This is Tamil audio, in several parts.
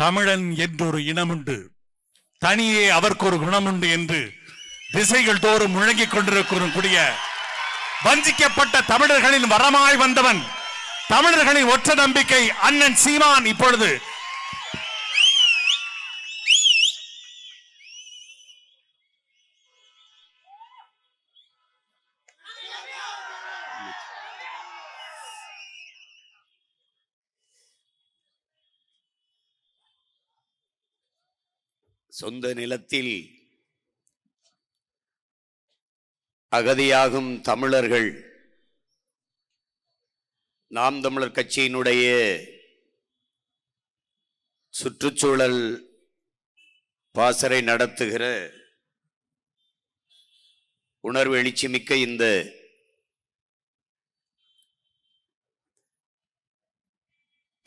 தமிழன் என்றொரு இனமுண்டு, தனியே அவருக்கு ஒரு குணமுண்டு என்று திசைகள் தோறும் முழங்கிக் கொண்டிருக்கூடிய வஞ்சிக்கப்பட்ட தமிழர்களின் வரமாய் வந்தவன், தமிழர்களின் ஒற்ற நம்பிக்கை அண்ணன் சீமான் இப்பொழுது சொந்த நிலத்தில் அகதியாகும் தமிழர்கள் நாம் தமிழர் கட்சியினுடைய சுற்றுச்சூழல் பாசறை நடத்துகிற உணர்வு எழுச்சி மிக்க இந்த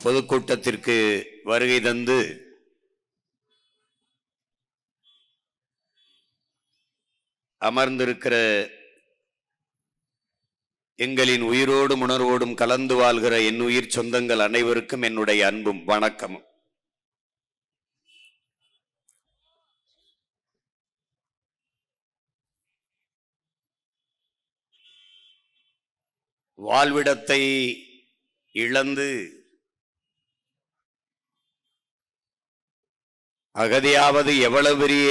பொதுக்கூட்டத்திற்கு வருகை தந்து அமர்ந்திருக்கிற எங்களின் உயிரோடும் உணர்வோடும் கலந்து வாழ்கிற என் உயிர் சொந்தங்கள் அனைவருக்கும் என்னுடைய அன்பும் வணக்கமும். வாழ்விடத்தை இழந்து அகதியாவது எவ்வளவு பெரிய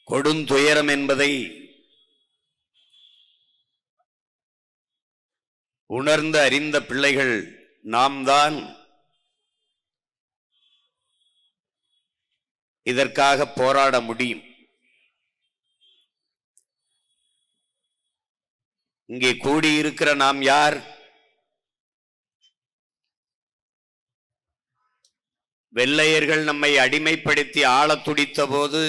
கொடுந்துயரம் என்பதை உணர்ந்து அறிந்த பிள்ளைகள் நாம் தான் இதற்காக போராட முடியும். இங்கே கூடியிருக்கிற நாம் யார்? வெள்ளையர்கள் நம்மை அடிமைப்படுத்தி ஆளத் துடித்த போது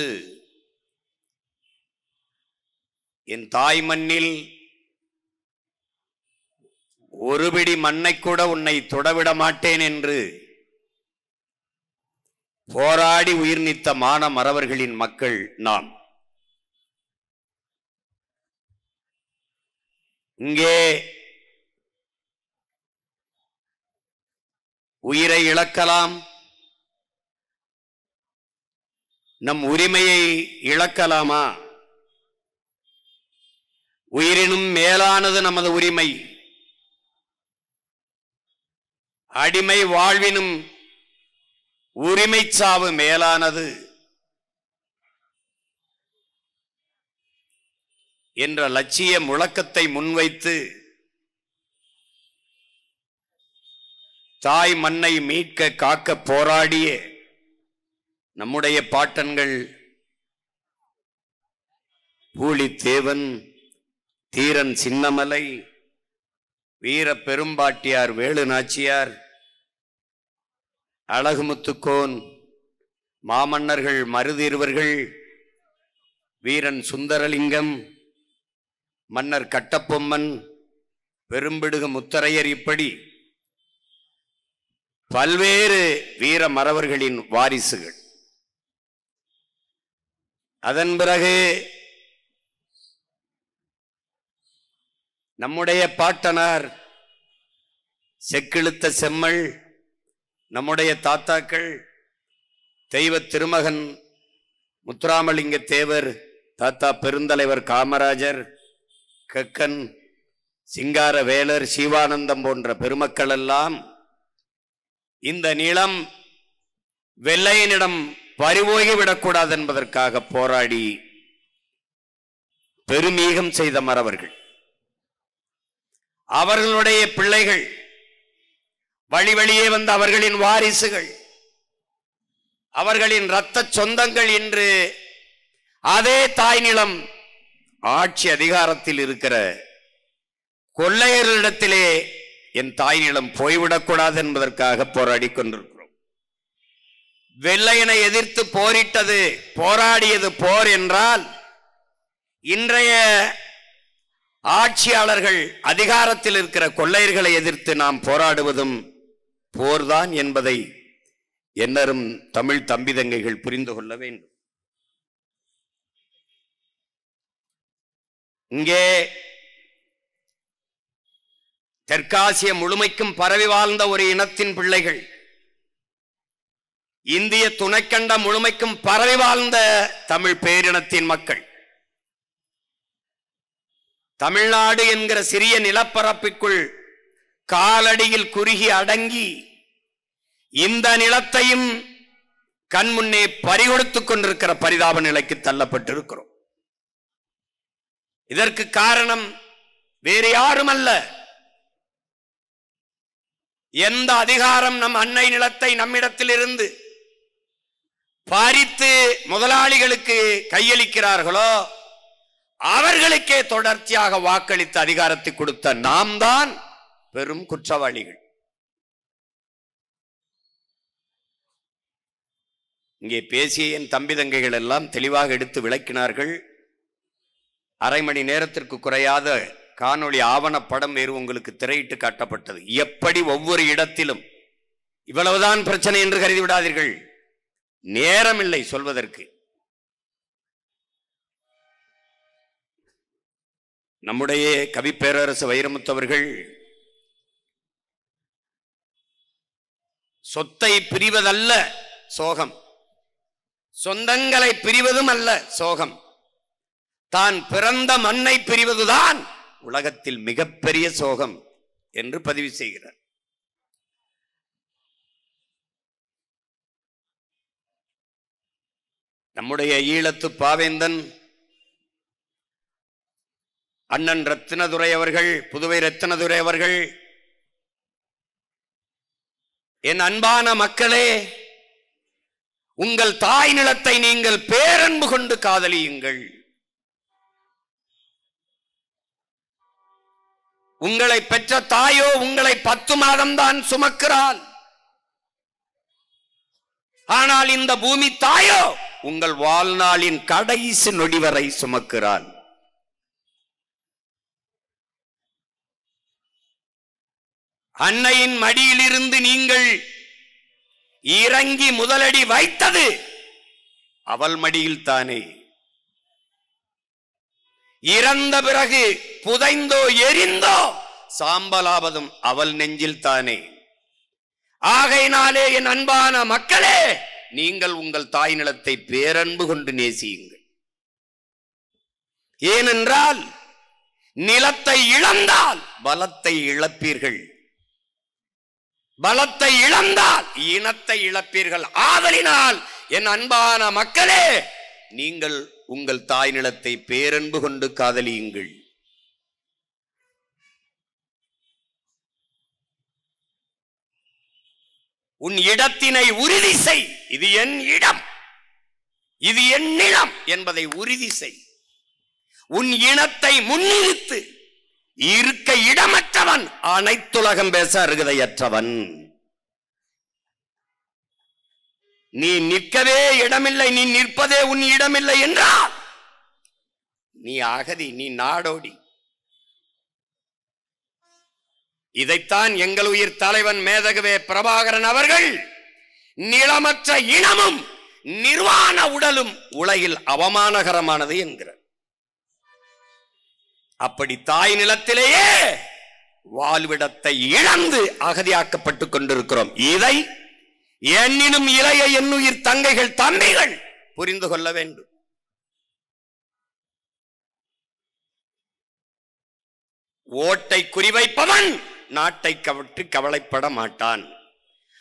என் தாய் மண்ணில் ஒரு பிடி மண்ணை கூட உன்னை தொடவிட மாட்டேன் என்று போராடி உயிர் நீத்த மான மறவர்களின் மக்கள் நாம். இங்கே உயிரை இழக்கலாம், நம் உரிமையை இழக்கலாமா? உயிரினும் மேலானது நமது உரிமை. அடிமை வாழ்வினும் உரிமை சாவு மேலானது என்ற லட்சிய முழக்கத்தை முன்வைத்து தாய் மண்ணை மீட்க காக்க போராடிய நம்முடைய பாட்டன்கள் பூலித்தேவன், தீரன் சின்னமலை, வீர பெரும்பாட்டியார் வேலு நாச்சியார், அழகுமுத்துக்கோன், மாமன்னர்கள் மருதீர்வர்கள், வீரன் சுந்தரலிங்கம், மன்னர் கட்டபொம்மன், பெரும்பிடுகு முத்தரையர், இப்படி பல்வேறு வீர மறவர்களின் வாரிசுகள். அதன் பிறகு நம்முடைய பாட்டனார் செக்கிழுத்த செம்மல், நம்முடைய தாத்தாக்கள் தெய்வ திருமகன் முத்துராமலிங்க தேவர், தாத்தா பெருந்தலைவர் காமராஜர், கக்கன், சிங்கார வேலர், சிவானந்தம் போன்ற பெருமக்கள் எல்லாம் இந்த நிலம் வெள்ளையனிடம் பறிபோகிவிடக்கூடாது என்பதற்காக போராடி பெருமீகம் செய்த மறவர்கள். அவர்களுடைய பிள்ளைகள், வழி வழியே வந்த அவர்களின் வாரிசுகள், அவர்களின் இரத்த சொந்தங்கள் இன்று அதே தாய் நிலம் ஆட்சி அதிகாரத்தில் இருக்கிற கொள்ளையர்களிடத்திலே என் தாய் நிலம் போய்விடக்கூடாது என்பதற்காக போராடி கொண்டிருக்கிறோம். வெள்ளையனை எதிர்த்து போரிட்டது, போராடியது போர் என்றால், இன்றைய ஆட்சியாளர்கள் அதிகாரத்தில் இருக்கிற கொள்ளையர்களை எதிர்த்து நாம் போராடுவதும் போர்தான் என்பதை என்னரும் தமிழ் தம்பி தங்கைகள் புரிந்து கொள்ள வேண்டும். இங்கே தெற்காசிய முழுமைக்கும் பரவி வாழ்ந்த ஒரு இனத்தின் பிள்ளைகள், இந்திய துணைக்கண்ட முழுமைக்கும் பரவி வாழ்ந்த தமிழ் பேரினத்தின் மக்கள், தமிழ்நாடு என்கிற சிறிய நிலப்பரப்பிற்குள் காலடியில் குறுகி அடங்கி இந்த நிலத்தையும் கண்முன்னே பறிகொடுத்துக் கொண்டிருக்கிற பரிதாப நிலைக்கு தள்ளப்பட்டிருக்கிறோம். இதற்கு காரணம் வேறு யாரும் அல்ல. எந்த அதிகாரம் நம் அன்னை நிலத்தை நம்மிடத்தில் இருந்து பறித்து முதலாளிகளுக்கு கையளிக்கிறார்களோ அவர்களுக்கே தொடர்ச்சியாக வாக்களித்து அதிகாரத்தை கொடுத்த நாம் தான் பெரும் குற்றவாளிகள். இங்கே பேசிய என் தம்பி தங்கைகள் எல்லாம் தெளிவாக எடுத்து விளக்கினார்கள். அரை மணி நேரத்திற்கு குறையாத காணொளி ஆவணப்படம் வேறு உங்களுக்கு திரையிட்டு காட்டப்பட்டது. எப்படி ஒவ்வொரு இடத்திலும் இவ்வளவுதான் பிரச்சனை என்று கருதி விடாதீர்கள். நேரமில்லை சொல்வதற்கு. நம்முடைய கவி பேரரசு வைரமுத்தவர்கள் சொத்தை பிரிவதல்ல சோகம், சொந்தங்களை பிரிவதும் அல்ல சோகம், தான் பிறந்த மண்ணை பிரிவதுதான் உலகத்தில் மிகப்பெரிய சோகம் என்று பதிவு செய்கிறார். நம்முடைய ஈழத்து பாவேந்தன் அண்ணன் ரத்தினதுரை அவர்கள், புதுவை ரத்தினதுரை அவர்கள், என் அன்பான மக்களே, உங்கள் தாய் நிலத்தை நீங்கள் பேரன்பு கொண்டு காதலியுங்கள். உங்களை பெற்ற தாயோ உங்களை 10 மாதம்தான் சுமக்கிறாள். ஆனால் இந்த பூமி தாயோ உங்கள் வாழ்நாளின் கடைசி நொடி வரை சுமக்கிறாள். அன்னையின் மடியிலிருந்து நீங்கள் இறங்கி முதலடி வைத்தது அவள் மடியில் தானே. இறந்த பிறகு புதைந்தோ எரிந்தோ சாம்பலாவதும் அவள் நெஞ்சில் தானே. ஆகையினாலே என் அன்பான மக்களே, நீங்கள் உங்கள் தாய் நிலத்தை பேரன்பு கொண்டு நேசியுங்கள். ஏனென்றால் நிலத்தை இழந்தால் பலத்தை இழப்பீர்கள், பலத்தை இழந்தால் இனத்தை இழப்பீர்கள். ஆதலினால் என் அன்பான மக்களே, நீங்கள் உங்கள் தாய் நிலத்தை பேரன்பு கொண்டு காதலியுங்கள். உன் இடத்தினை உறுதி செய். இது என் இடம், இது என் நிலம் என்பதை உறுதி செய். உன் இனத்தை முன்னிறுத்து. இருக்க இடமற்றவன் அனைத்துலகம் பேச அருகதையற்றவன். நீ நிற்கவே இடமில்லை, நீ நிற்பதே உன் இடமில்லை என்றால் நீ அகதி, நீ நாடோடி. இதைத்தான் எங்கள் உயிர் தலைவன் மேதகவே பிரபாகரன் அவர்கள் நிலமற்ற இனமும் நிர்வாண உடலும் உலகில் அவமானகரமானது என்கிறார். அப்படி தாய் நிலத்திலேயே வாழ்விடத்தை இழந்து அகதியாக்கப்பட்டுக் கொண்டிருக்கிறோம். இதை என்னினும் இளைய என்னுயிர் தங்கைகள் தம்பிகள் புரிந்து கொள்ள வேண்டும். ஓட்டை குறிவைப்பவன் நாட்டை கவற்றி கவலைப்பட மாட்டான்.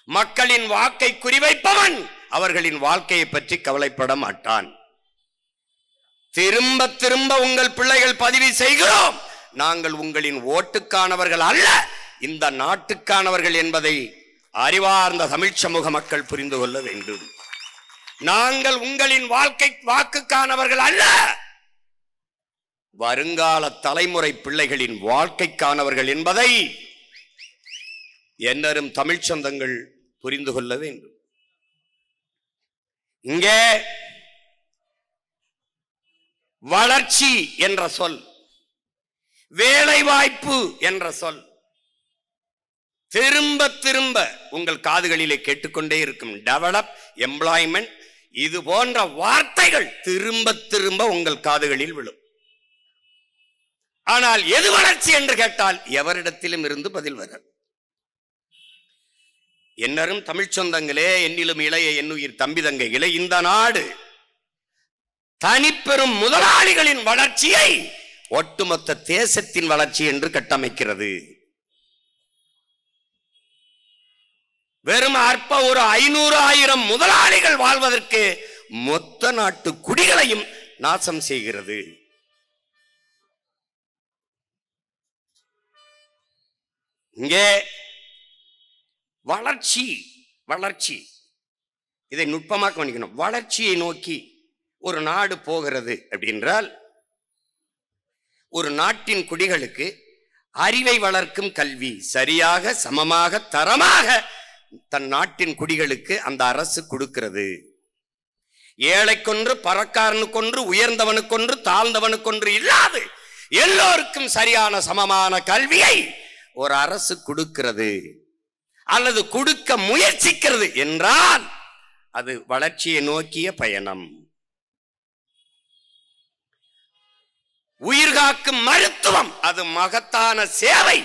மக்களின் வாக்கை குறிவைப்பவன் அவர்களின் வாழ்க்கையை பற்றி கவலைப்பட மாட்டான். திரும்ப திரும்ப உங்கள் பிள்ளைகள் பதிவு செய்கிறோம், நாங்கள் உங்களின் ஓட்டுக்கானவர்கள் அல்ல, இந்த நாட்டுக்கானவர்கள் என்பதை அறிவார்ந்த தமிழ் சமூக மக்கள் புரிந்து கொள்ள வேண்டும். நாங்கள் உங்களின் வாக்குக்கானவர்கள் அல்ல, வருங்கால தலைமுறை பிள்ளைகளின் வாழ்க்கைக்கானவர்கள் என்பதை என்னரும் தமிழ் சொந்தங்கள் புரிந்து கொள்ள வேண்டும். இங்கே வளர்ச்சி என்ற சொல், வேலை வாய்ப்பு என்ற சொல் திரும்ப திரும்ப உங்கள் காதுகளிலே கேட்டுக்கொண்டே இருக்கும். டெவலப், எம்ப்ளாய்மெண்ட், இது போன்ற வார்த்தைகள் திரும்ப திரும்ப உங்கள் காதுகளில் விழும். ஆனால் எது வளர்ச்சி என்று கேட்டால் எவரிடத்திலும் இருந்து பதில் வர. என்னரும் தமிழ் சொந்தங்களே, என்னிலும் இளைய என்னுயிர் தம்பி தங்கைகளே, இந்த நாடு தனிப்பெரும் முதலாளிகளின் வளர்ச்சியை ஒட்டுமொத்த தேசத்தின் வளர்ச்சி என்று கட்டமைக்கிறது. வெறும் அற்ப ஒரு 500,000 முதலாளிகள் வாழ்வதற்கு மொத்த நாட்டு குடிகளையும் நாசம் செய்கிறது. இங்கே வளர்ச்சி வளர்ச்சி இதை நுட்பமாக கவனிக்கணும். வளர்ச்சியை நோக்கி ஒரு நாடு போகிறது அப்படின்றால் ஒரு நாட்டின் குடிகளுக்கு அறிவை வளர்க்கும் கல்வி சரியாக சமமாக தரமாக தன் நாட்டின் குடிகளுக்கு அந்த அரசு கொடுக்கிறது. ஏழைக்கொன்று பணக்காரனுக்கொன்று உயர்ந்தவனுக்கொன்று தாழ்ந்தவனுக்கொன்று இல்லாது எல்லோருக்கும் சரியான சமமான கல்வியை ஒரு அரசு கொடுக்கிறது அல்லது கொடுக்க முயற்சிக்கிறது என்றால் அது வளர்ச்சியை நோக்கிய பயணம். உயிர்காக்கும் மருத்துவம் அது மகத்தான சேவை,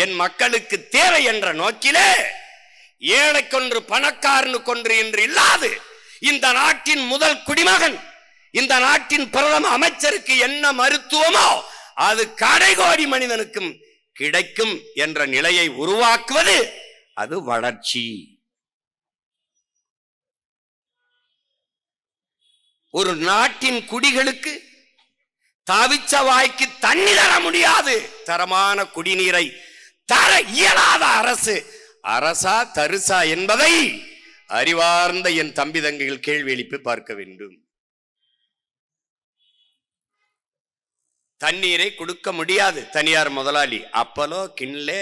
என் மக்களுக்கு தேவை என்ற நோக்கிலே ஏழைக்கொன்று பணக்காரனுக்கொன்று என்று இல்லாது இந்த நாட்டின் முதல் குடிமகன், இந்த நாட்டின் பிரதம அமைச்சருக்கு என்ன மருத்துவமோ அது கடைகோடி மனிதனுக்கும் கிடைக்கும் என்ற நிலையை உருவாக்குவது அது வளர்ச்சி. ஒரு நாட்டின் குடிகளுக்கு தவிச்ச வாய்க்கு தண்ணி தர முடியாது, தரமான குடிநீரை தர இயலாத அரசு அரசா தரிசா என்பதை அறிவார்ந்த என் தம்பி தங்கைகள் கேள்வி எழுப்பி பார்க்க வேண்டும். தண்ணீரை கொடுக்க முடியாது தனியார் முதலாளி. அப்பலோ, கின்லே,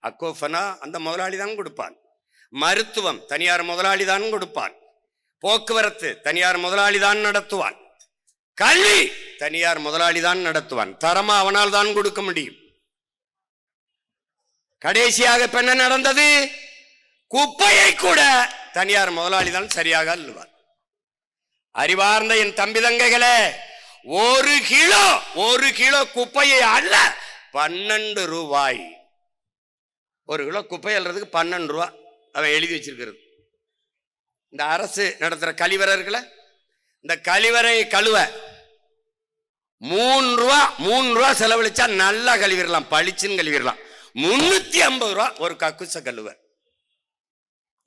அக்கோஃபனா அந்த முதலாளி தான் கொடுப்பான். மருத்துவம் தனியார் முதலாளி தான் கொடுப்பான். போக்குவரத்து தனியார் முதலாளி தான் நடத்துவான். கல்வி தனியார் முதலாளி தான் நடத்துவான். தரமா அவனால் தான் கொடுக்க முடியும். கடைசியாக என்ன நடந்தது? குப்பையை கூட தனியார் முதலாளி தான் சரியாக அள்ளுவார். அறிவார்ந்த என் தம்பி தங்கைகளே, ஒரு கிலோ குப்பையை அல்ல 12 ரூபாய். ஒரு கிலோ குப்பை அள்ளுறதுக்கு 12 ரூபாய் அவன் எழுதி வச்சிருக்கிறது. இந்த அரசு நடத்துற கழிவறை இருக்குல்ல, இந்த கழிவறை கழுவ 3 ரூபா செலவழிச்சா நல்லா கழுவிடலாம், பளிச்சுன்னு கழுவிடலாம். 350 ரூபா ஒரு கக்குச கழுவ.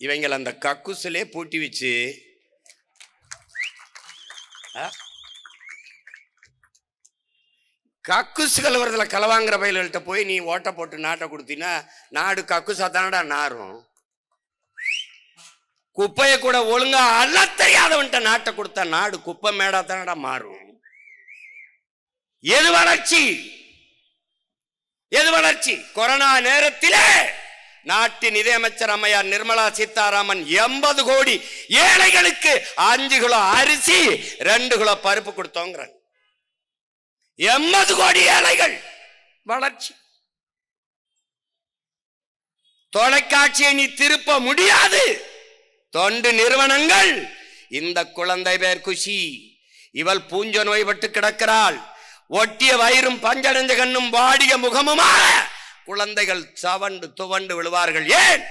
இவங்க அந்த கக்குசிலே பூட்டி வச்சு கக்குசு கழுவுறதுல களவாங்கிற பயில்கள்கிட்ட போய் நீ ஓட்ட போட்டு நாட்டை கொடுத்தீங்கன்னா நாடு கக்குசா தானடா நாரும். குப்பையை கூட ஒழுங்கா அல்ல தெரியாதவன்ட்ட நாட்டை கொடுத்தா நாடு குப்பை மேடா தானடா மாறும். எது வளர்ச்சி? எது வளர்ச்சி? கொரோனா நேரத்திலே நாட்டின் நிதியமைச்சர் அம்மையார் நிர்மலா சீதாராமன் 80 கோடி ஏழைகளுக்கு 5 கிலோ அரிசி 2 கிலோ பருப்பு கொடுத்தோங்கிற 80 கோடி ஏழைகள். வளர்ச்சி. தொலைக்காட்சியை நீ திருப்ப முடியாது. தொண்டு நிறுவனங்கள் இந்த குழந்தை பேர் குஷி, இவள் பூஞ்ச நோய்பட்டு கிடக்கிறாள், ஒட்டிய வயிறும் பஞ்சடைஞ்ச கண்ணும் வாடிய முகமுமாக குழந்தைகள் சவண்டு துவண்டு விழுவார்கள். ஏன்?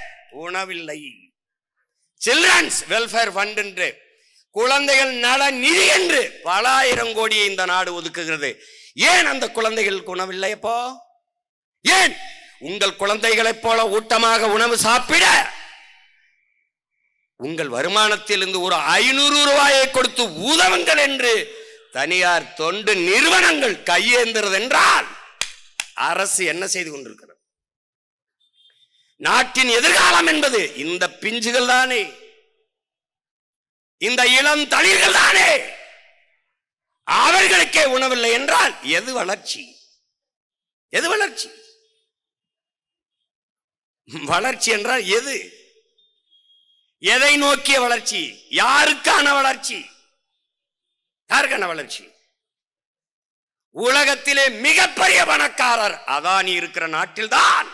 உணவில்லை. சில்ட்ரன்ஸ் வெல்ஃபேர் ஃபண்ட் என்று, குழந்தைகள் நல நிதி என்று பல ஆயிரம் கோடியை இந்த நாடு ஒதுக்குகிறது. ஏன் அந்த குழந்தைகளுக்கு உணவில்லை? அப்போ ஏன்? உங்கள் குழந்தைகளைப் போல ஊட்டமாக உணவு சாப்பிட உங்கள் வருமானத்தில் இருந்து ஒரு 500 ரூபாயை கொடுத்து உதவுங்கள் என்று தனியார் தொண்டு நிறுவனங்கள் கையேந்துறது என்றால் அரசு என்ன செய்து கொண்டிருக்கிறது? நாட்டின் எதிர்காலம் என்பது இந்த பிஞ்சுகள் தானே, இந்த இளம் தளிர்கள் தானே. அவர்களுக்கே உணவில்லை என்றால் எது வளர்ச்சி? எது வளர்ச்சி? வளர்ச்சி என்றால் எது? எதை நோக்கிய வளர்ச்சி? யாருக்கான வளர்ச்சி? யாருக்கான வளர்ச்சி? உலகத்திலே மிகப்பெரிய பணக்காரர் அதானி இருக்கிற நாட்டில்தான்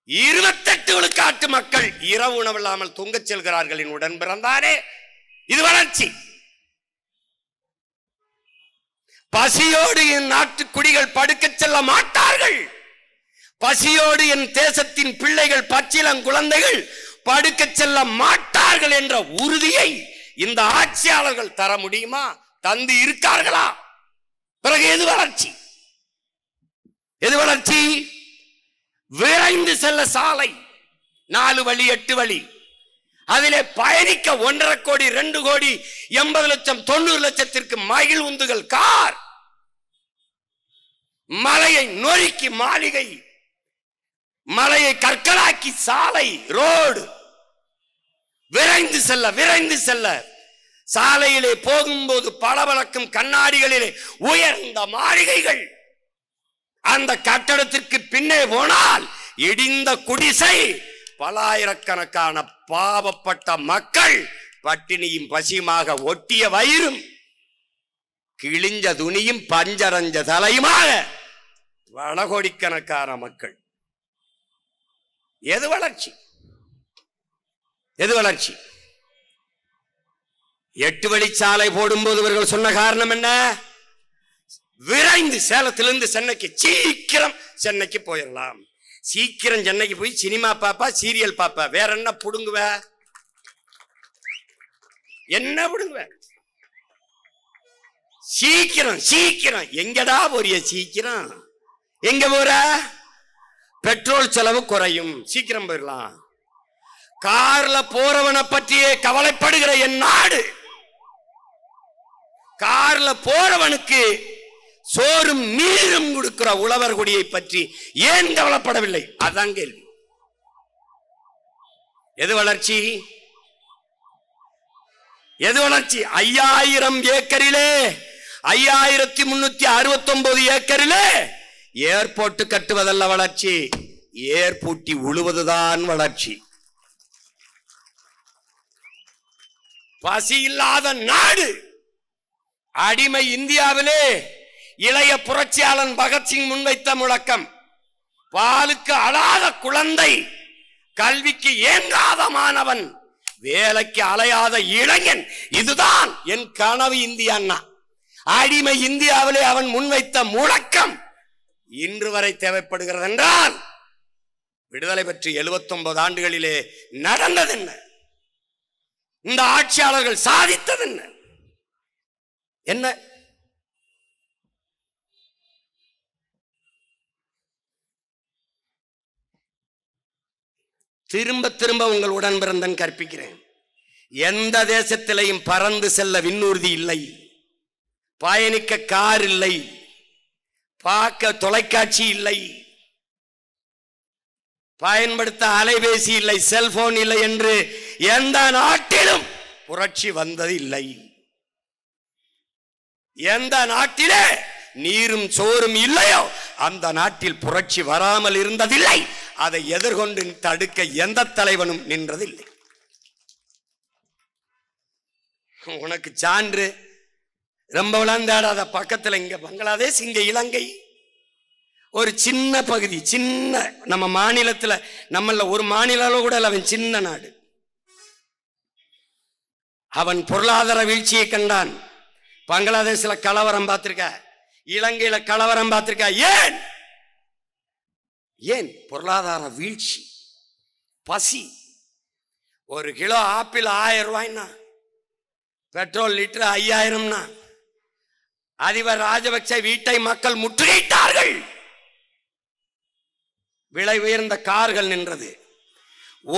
28 விழுக்காட்டு மக்கள் இரவு உணவில்லாமல் தூங்கச் செல்கிறார்கள். உடன் பிறந்தானே, இது வளர்ச்சி. பசியோடு என் நாட்டு குடிகள் படுக்க செல்ல மாட்டார்கள். பசியோடு என் தேசத்தின் பிள்ளைகள், பச்சிளங்குழந்தைகள் படுக்க செல்ல மாட்டார்கள் என்ற உறுதியை இந்த ஆட்சியாளர்கள் தர முடியுமா? தந்து இருக்கார்களா? பிறகு எது வளர்ச்சி? எது வளர்ச்சி? விரைந்து செல்ல சாலை 4 வழி 8 வழி, அதிலே பயணிக்க 1.5 கோடி 2 கோடி 80 லட்சம் 90 லட்சத்திற்கு மகிழ் உந்துகள் கார், மலையை நொறுக்கி மாளிகை, மலையை கற்களாக்கி சாலை ரோடு, விரைந்து செல்ல விரைந்து செல்ல. சாலையிலே போகும்போது பளபளக்கும் கண்ணாடிகளிலே உயர்ந்த மாளிகைகள், அந்த கட்டடத்திற்கு பின்னே போனால் இடிந்த குடிசை, பலாயிரக்கணக்கான பாவப்பட்ட மக்கள் பட்டினியும் பசியுமாக, ஒட்டிய வயிறும் கிழிஞ்ச துணியும் பஞ்சரஞ்ச தலையுமாக பல கோடிக்கணக்கான மக்கள். எது வளர்ச்சி? எது வளர்ச்சி? 8 வழிச்சாலை போடும்போது இவர்கள் சொன்ன காரணம் என்ன? விரைந்து சேலத்திலிருந்து சென்னைக்கு, சீக்கிரம் சென்னைக்கு போயிடலாம். சீக்கிரம் சென்னைக்கு போய் சினிமா பாப்பா, சீரியல் பாப்பா, வேற என்ன புடுங்குவ? என்ன புடுங்குவ? சீக்கிரம் சீக்கிரம். எங்கடா போறிய? சீக்கிரம் எங்க போற? பெட்ரோல் செலவு குறையும், சீக்கிரம் போயிடலாம். கார்ல போறவனை பற்றியே கவலைப்படுகிற என் நாடு, கார்ல போறவனுக்கு சோறும் நீரும் கொடுக்கிற உழவர் குடியை பற்றி ஏன் கவலைப்படவில்லை? அதான் கேள்வி. எது வளர்ச்சி? எது வளர்ச்சி? 5000 ஏக்கரிலே 5369 ஏக்கரிலே ஏர்போர்ட் கட்டுவதல்ல வளர்ச்சி, ஏர்பூட்டி உழுவதுதான் வளர்ச்சி. பசி இல்லாத நாடு. அடிமை இந்தியாவிலே இளைய புரட்சியாளன் பகத்சிங் முன்வைத்த முழக்கம், பாலுக்கு அழாத குழந்தை, கல்விக்கு ஏங்காத மாணவன், வேலைக்கு அலையாத இளைஞன், இதுதான் என் கனவு இந்தியா. அடிமை இந்தியாவிலே அவன் முன்வைத்த முழக்கம் இன்று வரை தேவைப்படுகிறது என்றால், விடுதலை பெற்று 79 ஆண்டுகளிலே நடந்தது என்ன? இந்த ஆட்சியாளர்கள் சாதித்தது என்ன? என்ன? திரும்ப திரும்ப உங்கள் உடன் பிறந்தன் கற்பிக்கிறேன். எந்த தேசத்திலையும் பறந்து செல்ல விண்ணூர்தி இல்லை, பயணிக்க கார் இல்லை, பார்க்க தொலைக்காட்சி இல்லை, பயன்படுத்த அலைபேசி இல்லை, செல்போன் இல்லை என்று எந்த நாட்டிலும் புரட்சி வந்தது இல்லை. எந்த நாட்டிலே நீரும் சோறும் இல்லையோ அந்த நாட்டில் புரட்சி வராமல் இருந்ததில்லை. அதை எதிர்கொண்டு தடுக்க எந்த தலைவனும் நின்றதில்லை. உனக்கு சான்று ரொம்ப விளாண்டாடாத பக்கத்தில் இங்க பங்களாதேஷ், இங்க இலங்கை, ஒரு சின்ன பகுதி, சின்ன நம்ம மாநிலத்தில், நம்மள ஒரு மாநிலம் கூட அவன் சின்ன நாடு. அவன் பொருளாதார வீழ்ச்சியை கண்டான். பங்களாதேஷ்ல கலவரம் பார்த்திருக்க, இலங்கையில கலவரம் பார்த்திருக்க. ஏன்? ஏன்? பொருளாதார வீழ்ச்சி, பசி. 1 கிலோ ஆப்பிள் 1000 ரூபாய்னா, பெட்ரோல் லிட்டர் 5000. அதிபர் ராஜபக்சே வீட்டை மக்கள் முற்றுகையிட்டார்கள். விலை உயர்ந்த கார்கள் நின்றது.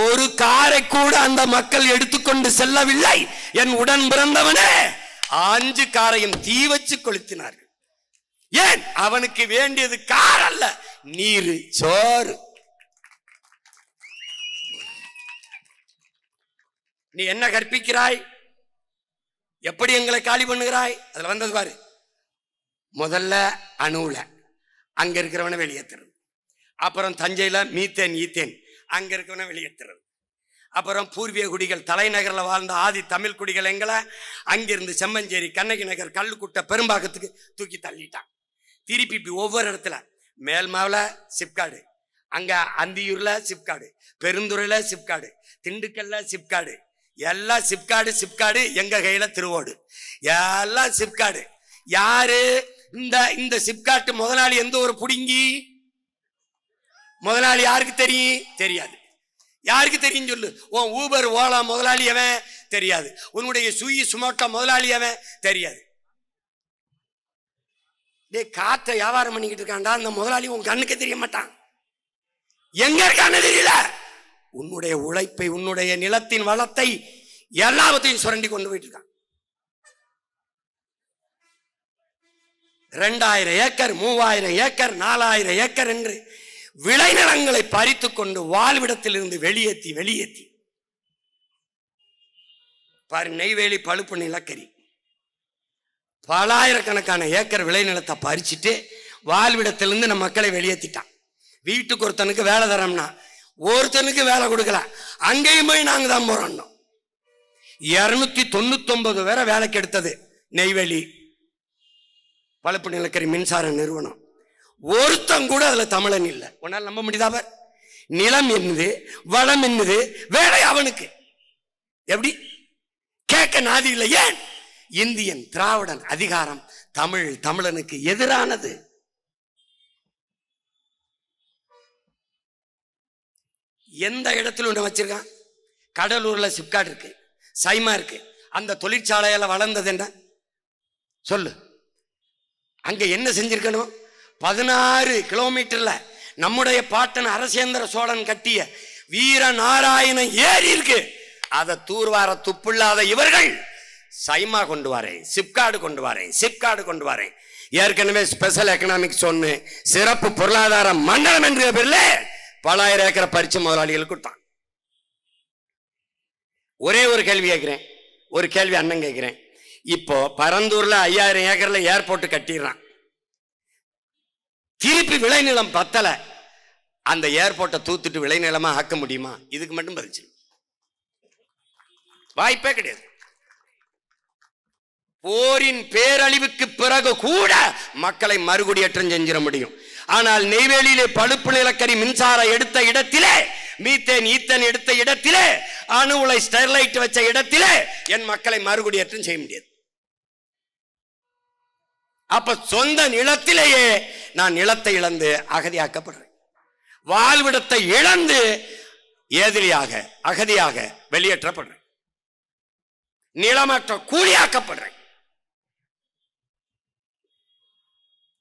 ஒரு காரை கூட அந்த மக்கள் எடுத்துக்கொண்டு செல்லவில்லை. என் உடன் பிறந்தவனே 5 காரையும் தீ வச்சு கொளுத்தினார்கள். ஏன்? அவனுக்கு வேண்டியது கார் அல்ல, நீர், சோறு. நீ என்ன கற்பிக்கிறாய்? எப்படி எங்களை காலி பண்ணுகிறாய்? அதுல வந்தது பாரு. முதல்ல அணுல அங்க இருக்கிறவனை வெளியேற்றுறது, அப்புறம் தஞ்சையில மீத்தேன் ஈத்தேன் அங்க இருக்கிறவனை வெளியேற்றுறது, அப்புறம் பூர்வீக குடிகள் தலைநகரில் வாழ்ந்த ஆதி தமிழ் குடிகள் எங்களை அங்கிருந்து செம்மஞ்சேரி, கண்ணகி நகர், கல்லுக்குட்டை, பெரும்பாக்கத்துக்கு தூக்கி தள்ளிட்டான். திருப்பி இப்படி ஒவ்வொரு இடத்துல, மேல்மாவில் சிப்காடு, அங்க அந்தியூர்ல சிப்காடு, பெருந்துறையில சிப்காடு, திண்டுக்கல்ல சிப்காடு, எல்லாம் சிப்காடு. சிப்காடு எங்க கையில திருவோடு, எல்லாம் சிப்காடு. யாரு? இந்த சிப்காட் முதலாளி எந்த ஒரு புடுங்கி முதலாளி யாருக்கு தெரியும்? தெரியாது. யாருக்கு தெரியும் சொல்லு? உன் ஊபர் ஓலா முதலாளி அவன் தெரியாது. உன்னுடைய சுயி சுமோட்டோ முதலாளி அவன் தெரியாது. காற்றை வியாபாரம் பண்ணிக்கிட்டு இருக்காண்டா அந்த முதலாளி உன் கண்ணுக்கு தெரிய மாட்டான். எங்க இருக்கான்னு தெரியல. உன்னுடைய உழைப்பை, உன்னுடைய நிலத்தின் வளத்தை எல்லாவற்றையும் சுரண்டி கொண்டு போயிட்டு இருக்கான். 2000 ஏக்கர் 3000 ஏக்கர் 4000 ஏக்கர் என்று விளைநிலங்களை பறித்து கொண்டு வாழ்விடத்தில் இருந்து வெளியேற்றி பாரு. நெய்வேலி பழுப்பு நிலக்கரி பல ஆயிரக்கணக்கான ஏக்கர் விளைநிலத்தை பறிச்சுட்டு வாழ்விடத்திலிருந்து நம்ம மக்களை வெளியேற்றிட்டான். வீட்டுக்கு ஒருத்தனுக்கு வேலை தரோம்னா ஒருத்தனுக்கு வேலை கொடுக்கல. அங்கேயும் போய் நாங்க தான் போறோம். 299 பேரை வேலைக்கு எடுத்தது நெய்வேலி பழுப்பு நிலக்கரி மின்சார நிறுவனம். ஒருத்தன் கூட அதுல தமிழன் இல்லை. உன்னால் நம்ப முடியுதா? நிலம் என்னது, வளம் என்னது, வேலை அவனுக்கு. எப்படி கேட்க நாதி இல்லை. ஏன்? இந்தியன் திராவிடன் அதிகாரம் தமிழனுக்கு எதிரானது. எந்த இடத்துல ஒன்று வச்சிருக்கான்? கடலூர்ல சிப்காட் இருக்கு, சைமா இருக்கு. அந்த தொழிற்சாலையில வளர்ந்தது என்ன சொல்லு? அங்க என்ன செஞ்சிருக்கணும்? 16 கிலோமீட்டர்ல நம்முடைய பாட்டன் அரசேந்திர சோழன் கட்டிய வீரநாராயண ஏரி இருக்கு. அதை தூர்வார துப்புள்ளாத இவர்கள் சைமா கொண்டு வரேன், சிப்காடு கொண்டு வரேன். ஏற்கனவே ஸ்பெஷல் எக்கனாமிக் சொன்னு சிறப்பு பொருளாதார மண்டலம் என்ற பேர்ல பல ஆயிரம் ஏக்கரை பறிச்சு முதலாளிகளுக்கு கொடுத்தான். ஒரே ஒரு கேள்வி கேட்கிறேன், ஒரு கேள்வி அண்ணன் கேட்கிறேன். இப்போ பரந்தூர்ல 5000 ஏக்கர்ல ஏர்போர்ட் கட்டிடுறான். திருப்பி விளைநிலம் பத்தல, அந்த ஏர்போர்ட்டை தூத்துட்டு விளைநிலமா ஆக்க முடியுமா? இதுக்கு மட்டும் பதில் சொல்லு. வாய்ப்பே கிடையாது. போரின் பேரழிவுக்கு பிறகு கூட மக்களை மறுகுடியேற்றம் செஞ்சிட முடியும். ஆனால் நெய்வேலியிலே பழுப்பு நிலக்கரி மின்சாரம் எடுத்த இடத்திலே, மீத்தேன் ஈத்தன் எடுத்த இடத்திலே, அணு உலை ஸ்டெர்லைட் வச்ச இடத்திலே என் மக்களை மறுகுடியேற்றம் செய்ய முடியாது. அப்ப சொந்த நிலத்திலேயே நான் நிலத்தை இழந்து அகதியாக்கப்படுறேன். வாழ்விடத்தை இழந்து ஏதிலியாக அகதியாக வெளியேற்றப்படுறேன். நிலமற்ற கூலியாக்கப்படுறேன்.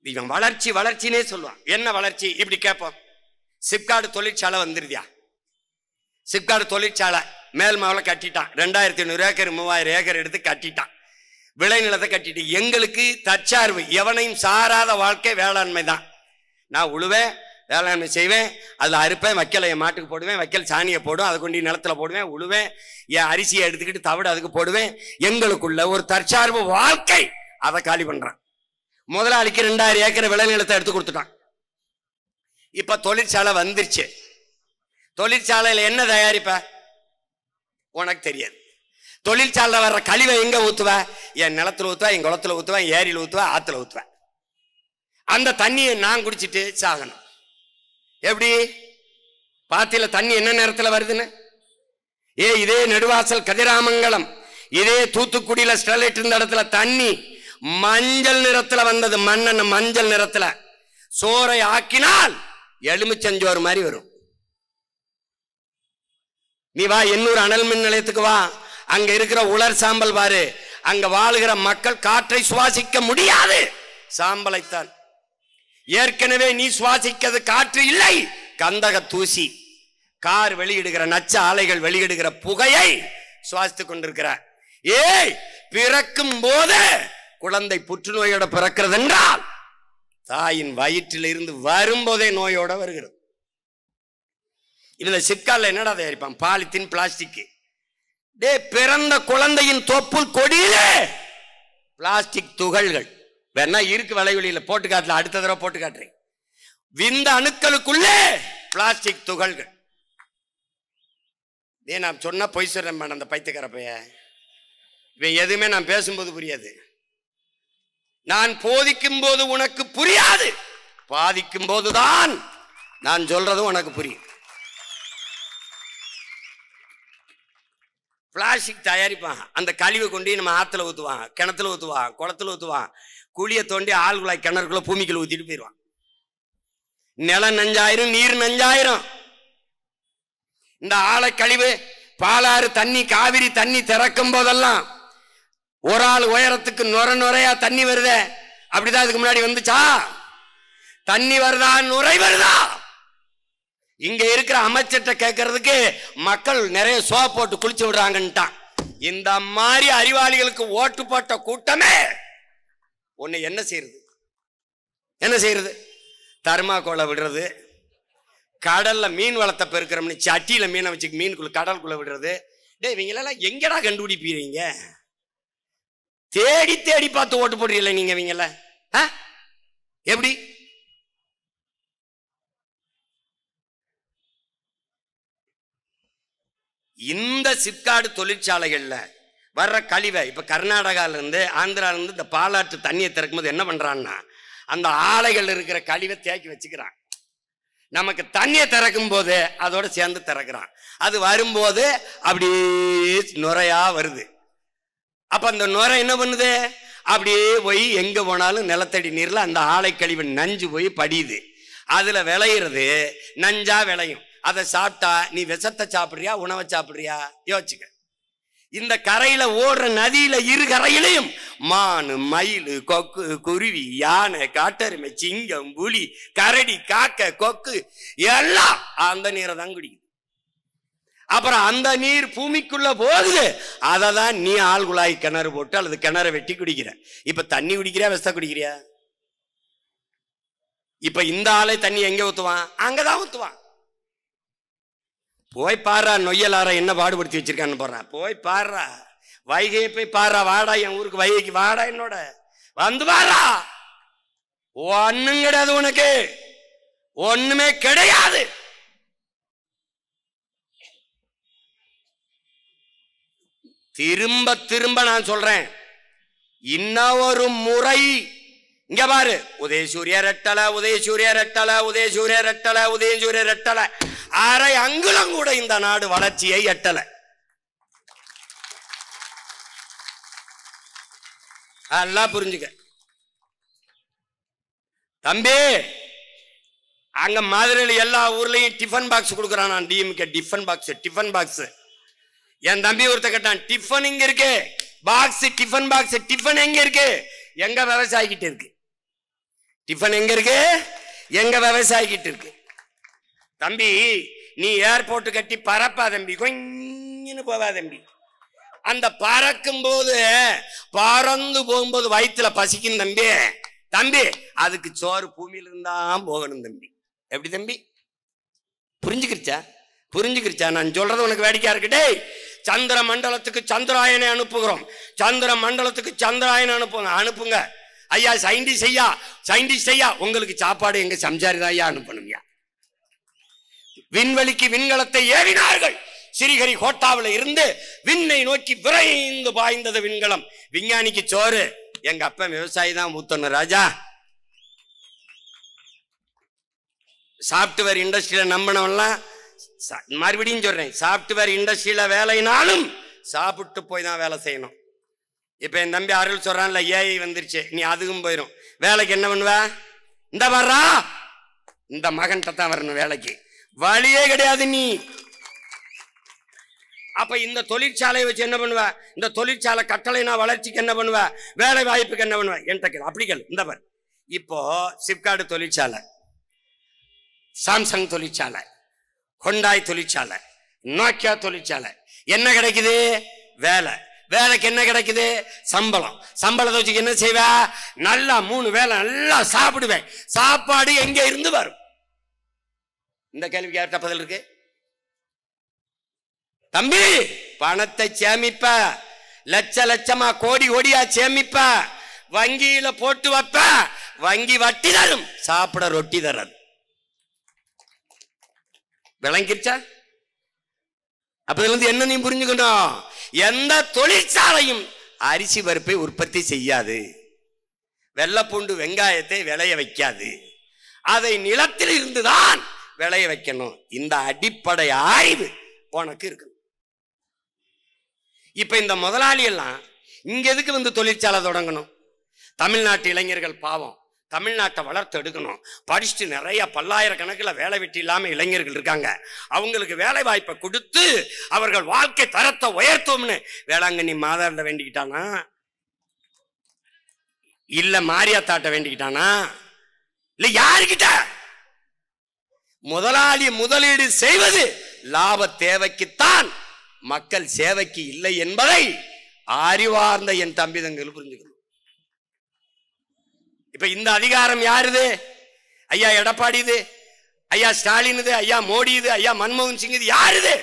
இவன் வளர்ச்சினே சொல்லுவான். என்ன வளர்ச்சி? இப்படி கேட்போம். சிப்காடு தொழிற்சாலை வந்துருதியா? சிப்காடு தொழிற்சாலை மேல் மாவளை கட்டிட்டான். 2500 ஏக்கர் 3000 ஏக்கர் எடுத்து கட்டிட்டான். விளைநிலத்தை கட்டிட்டு எங்களுக்கு தற்சார்பு, எவனையும் சாராத வாழ்க்கை வேளாண்மை தான். நான் உழுவேன், வேளாண்மை செய்வேன், அதில் அறுப்பேன், வைக்கலை என் மாட்டுக்கு போடுவேன், வைக்கல் சாணியை போடுவேன், அதை கொண்டு நிலத்தில் போடுவேன், உழுவேன், என் அரிசியை எடுத்துக்கிட்டு தவிடு அதுக்கு போடுவேன். எங்களுக்குள்ள ஒரு தற்சார்பு வாழ்க்கை, அதை காலி பண்றான். முதலாளிக்கு 2000 ஏக்கர் விளைநிலத்தை எடுத்து கொடுத்துட்டான். இப்ப தொழிற்சாலை வந்துருச்சு. தொழிற்சாலையில் என்ன தயாரிப்ப உனக்கு தெரியாது. தொழிற்சாலை வர்ற கழிவை எங்க ஊத்துவ? என் நிலத்துல ஊத்துவ, என் குளத்துல ஊத்துவ, ஏரியில் ஊத்துவ, ஆத்துல ஊத்துவ. அந்த தண்ணியை நான் குடிச்சிட்டு சாகணும். எப்படி? பாத்தியில தண்ணி என்ன நேரத்தில் வருதுன்னு? இதே நெடுவாசல் கதிராமங்கலம், இதே தூத்துக்குடியில ஸ்டெர்லைட் இருந்த இடத்துல தண்ணி மஞ்சள் நிறத்துல வந்தது. மண்ணெண்ண மஞ்சள் நிறத்துல சோறை ஆக்கினால் எலுமிச்சஞ்சோறு மாதிரி வரும். நீ வா எண்ணூர் அனல் மின் நிலையத்துக்கு வா, அங்க இருக்கிற உலர் சாம்பல் பாரு. அங்க வாழுகிற மக்கள் காற்றை சுவாசிக்க முடியாது, சாம்பலைத்தான். ஏற்கனவே நீ சுவாசிக்கிறது காற்று இல்லை, கந்தக தூசி. கார் வெளியிடுகிற நச்ச ஆலைகள் வெளியிடுகிற புகையை சுவாசித்துக் கொண்டிருக்கிறார். பிறக்கும் போது குழந்தை புற்றுநோயோட பிறக்கிறது என்றால் தாயின் வயிற்றில் இருந்து வரும்போதே நோயோட வருகிறது. இதுல சிப்காட்ல என்னடா தயாரிப்பான்? Polythene, plastic. பிறந்த குழந்தையின் தொப்புள் கொடியிலே பிளாஸ்டிக் துகள்கள். வேணா இருக்கு வலைவெளியில போட்டு காட்டல, அடுத்த தடவை போட்டு காட்டுறேன். விந்த அணுக்களுக்குள்ளே பிளாஸ்டிக் துகள்கள். நான் சொன்னா பொய் சொல்றேன் அந்த பைத்தியக்கார பைய. இவன் எதுவுமே நான் பேசும்போது புரியாது. நான் போதிக்கும் போது உனக்கு புரியாது, பாதிக்கும் போதுதான் நான் சொல்றதும் உனக்கு புரியும். பிளாஸ்டிக் தயாரிப்பான். அந்த கழிவை கொண்டு நம்ம ஆத்துல ஊத்துவான், கிணத்துல ஊத்துவான், குளத்துல ஊத்துவான். குழியை தோண்டி ஆழ்குழாய் கிணறுக்குள்ள பூமிக்குள்ள ஊத்திட்டு போயிடுவான். நிலம் நஞ்சாயிரம், நீர் நஞ்சாயிரம். இந்த ஆழ கழிவு பாலாறு தண்ணி, காவிரி தண்ணி திறக்கும் போதெல்லாம் ஒரு ஆள் உயரத்துக்கு நுரையா தண்ணி வருதே, அப்படிதான் அதுக்கு முன்னாடி வந்துச்சா? தண்ணி வருதா, நுரை வருதா? இங்க இருக்கிற அமைச்சர்கிட்ட கேட்கறதுக்கு மக்கள் நிறைய சோப்பு போட்டு குளிச்சு விடுறாங்கன்ட்டான். இந்த மாதிரி அறிவாளிகளுக்கு ஓட்டு போட்ட கூட்டமே ஒண்ணு என்ன செய்யறது? தர்மாக்கோலை விடுறது, கடல்ல மீன் வளத்தை பெருக்கிறோம்னு சட்டியில மீனை வச்சு மீனுக்குள்ள கடலுக்குள்ள விடுறது. டேய், இவங்களெல்லாம் எங்கடா கண்டுபிடிப்பீங்க? தேடி தேடி பார்த்து ஓட்டு போடுறீங்களா நீங்க? இவங்கள எப்படி? இந்த சிப்காடு தொழிற்சாலைகள்ல வர்ற கழிவை இப்ப கர்நாடகால இருந்து, ஆந்திரால இருந்து இந்த பாலாற்று தண்ணியை திறக்கும் போது என்ன பண்றான்னா, அந்த ஆலைகள் இருக்கிற கழிவை தேக்கி வச்சுக்கிறான். நமக்கு தண்ணியை திறக்கும் போது அதோட சேர்ந்து திறக்கிறான். அது வரும்போது அப்படியே நுரையா வருது. அப்ப அந்த நுரை என்ன பண்ணுது? அப்படியே போய் எங்க போனாலும் நிலத்தடி நீர்ல அந்த ஆலை கழிவு நஞ்சு போய் படியுது. அதுல விளையிறது நஞ்சா விளையும். அதை சாப்பிட்டா நீ விஷத்தை சாப்பிடுறியா, உணவை சாப்பிடுறியா? யோசிச்சுக்க. இந்த கரையில ஓடுற நதியில இரு கரையிலையும் மானு, மயில், கொக்கு, குருவி, யானை, காட்டெருமை, சிங்கம், புலி, கரடி, காக்கை, கொக்கு எல்லாம் அந்த நீரை தான் குடிக்குது. அப்புறம் அந்த நீர் பூமிக்குள்ள போகுது. அதை தான் நீ ஆழ்குழாய் கிணறு போட்டு அல்லது கிணறு வெட்டி குடிக்கிற. இப்ப தண்ணி குடிக்கிறியா, விஷத்தை குடிக்கிறியா? இப்ப இந்த ஆலை தண்ணி எங்க ஊத்துவான்? அங்கதான் ஊத்துவான். போய் பாரா, நொய்யலார என்ன பாடுபடுத்தி வச்சிருக்கான்னு போறான். போய் பாரா, வைகையை போய் பாரா. வாடா என் ஊருக்கு, வைகைக்கு வாடா, என்னோட வந்து பாரா. ஒண்ணும் கிடையாது, உனக்கு ஒண்ணுமே கிடையாது. திரும்ப திரும்ப நான் சொல்றேன், இன்னொரு முறை இங்க பாரு. உதயசூரிய ரெட்டல, உதயசூரிய ரெட்டல, உதயசூரிய ரெட்டல, உதயசூரிய ரெட்டல. அரை அங்குலம் கூட இந்த நாடு வளர்ச்சியை எட்டல. எல்லாம் புரிஞ்சுக்க தம்பி. அங்க மதுரையில் எல்லா ஊர்லயும் டிஃபன் பாக்ஸ் கொடுக்குறான். நான் டிஎம்கே டிஃபன் பாக்ஸ். என் தம்பி ஒருத்த கேட்டான், டிஃபன் இங்க இருக்கு, பாக்ஸ், டிஃபன் பாக்ஸ், டிஃபன் எங்க இருக்கு? எங்க விவசாயிக்கிட்டு இருக்கு. டிஃபன் எங்க இருக்கு? எங்க விவசாயிக்கிட்டு இருக்கு. தம்பி, நீ ஏர்போர்ட் கட்டி பறப்பா தம்பி, கொஞ்சம் போவா தம்பி. அந்த பறக்கும் போது, பறந்து போகும்போது வயிற்றுல பசிக்கும் தம்பி. தம்பி, அதுக்கு சோறு பூமியில இருந்தான் போகணும் தம்பி. எப்படி தம்பி? புரிஞ்சுக்கிருச்சா? நான் சொல்றது உனக்கு வேடிக்கையா இருக்கட்டே. சந்திர மண்டலத்துக்கு சந்திராயனை அனுப்புகிறோம். சந்திர மண்டலத்துக்கு சந்திராயனை அனுப்புங்க ஐயா. சயின்டிஸ்ட் ஐயா, உங்களுக்கு சாப்பாடு எங்க சம்சாரிதான் ஐயா அனுப்பணும்யா. விண்வெளிக்கு விண்கலத்தை ஏறினார்கள். ஸ்ரீஹரிகோட்டாவில் இருந்து விண்ணை நோக்கி விரைந்து பாய்ந்தது விண்கலம். விஞ்ஞானிக்கு சோறு எங்க அப்பா விவசாயி தான் ஊத்தணும் ராஜா. சாப்ட்வேர் இண்டஸ்ட்ரியில நம்பினவெல்லாம், மறுபடியும் சொல்றேன், சாப்ட்வேர் இண்டஸ்ட்ரியில வேலைனாலும் சாப்பிட்டு போய் தான் வேலை செய்யணும். இப்ப என் தம்பி அருள் சொல்றான்ல, ஏஐ வந்துருச்சு, நீ அதுக்கும் போயிடும். வேலைக்கு என்ன பண்ணுவ? இந்த வர்றா, இந்த மகன்கிட்ட தான் வரணும் வேலைக்கு, வழியே கிடையாது நீ. அப்ப இந்த தொழிற்சாலையை வச்சு என்ன பண்ணுவ? இந்த தொழிற்சாலை கட்டளைனா வளர்ச்சிக்கு என்ன பண்ணுவ? வேலை வாய்ப்புக்கு என்ன பண்ணுவ? என்கிட்ட அப்படி கேளு. இந்த பார், இப்போ சிப்காடு தொழிற்சாலை, சாம்சங் தொழிற்சாலை, ஹொண்டாய் தொழிற்சாலை, நோக்கியா தொழிற்சாலை, என்ன கிடைக்குது? வேலை. வேலைக்கு என்ன கிடைக்குது? சம்பளம். சம்பளத்தை வச்சு என்ன செய்வ? நல்லா 3 வேலை நல்லா சாப்பிடுவேன். சாப்பாடு எங்க இருந்து வரும்? இந்த கேள்விக்கு யார்கிட்ட பதில் இருக்கு? தம்பி, பணத்தை சேமிப்ப, லட்ச லட்சமா கோடி கோடியா சேமிப்ப, வங்கியில போட்டு வைப்ப, வங்கி வட்டி தரும், சாப்பிட ரொட்டி தராது. விளங்கிருச்சா? அப்ப என்ன நீ புரிஞ்சுக்கணும், எந்த தொழிற்சாலையும் அரிசி பருப்பை உற்பத்தி செய்யாது, வெள்ளைப்பூண்டு வெங்காயத்தை விளைய வைக்காது, அதை நிலத்தில் இருந்துதான் விளைய வைக்கணும். இந்த அடிப்படை ஆய்வு உனக்கு இருக்கு. இப்ப இந்த முதலாளி எல்லாம் இங்க எதுக்கு வந்து தொழிற்சாலை தொடங்கணும்? தமிழ்நாட்டு இளைஞர்கள் பாவம், தமிழ்நாட்டை வளர்த்து எடுக்கணும். படிச்சுட்டு நிறைய பல்லாயிரக்கணக்கில் வேலை வெட்டி இல்லாம இளைஞர்கள் இருக்காங்க. அவங்களுக்கு வேலை வாய்ப்பை கொடுத்து அவர்கள் வாழ்க்கை தரத்தை உயர்த்தும்னு வேளாங்கண்ணி மாதாண்ட வேண்டிக்கிட்டானா, இல்ல மாரியாத்தாட்ட வேண்டிக்கிட்டானா, இல்ல யாருக்கிட்ட? முதலாளி முதலீடு செய்வது லாப தேவைக்குத்தான், மக்கள் சேவைக்கு இல்லை என்பதை அறிவார்ந்த என் தம்பிதங்கள் புரிஞ்சுக்கணும். இப்ப இந்த அதிகாரம் யாருது? ஐயா எடப்பாடி இது, ஐயா ஸ்டாலின் இது, ஐயா மோடி இது, ஐயா மன்மோகன் சிங் இது, யாருது?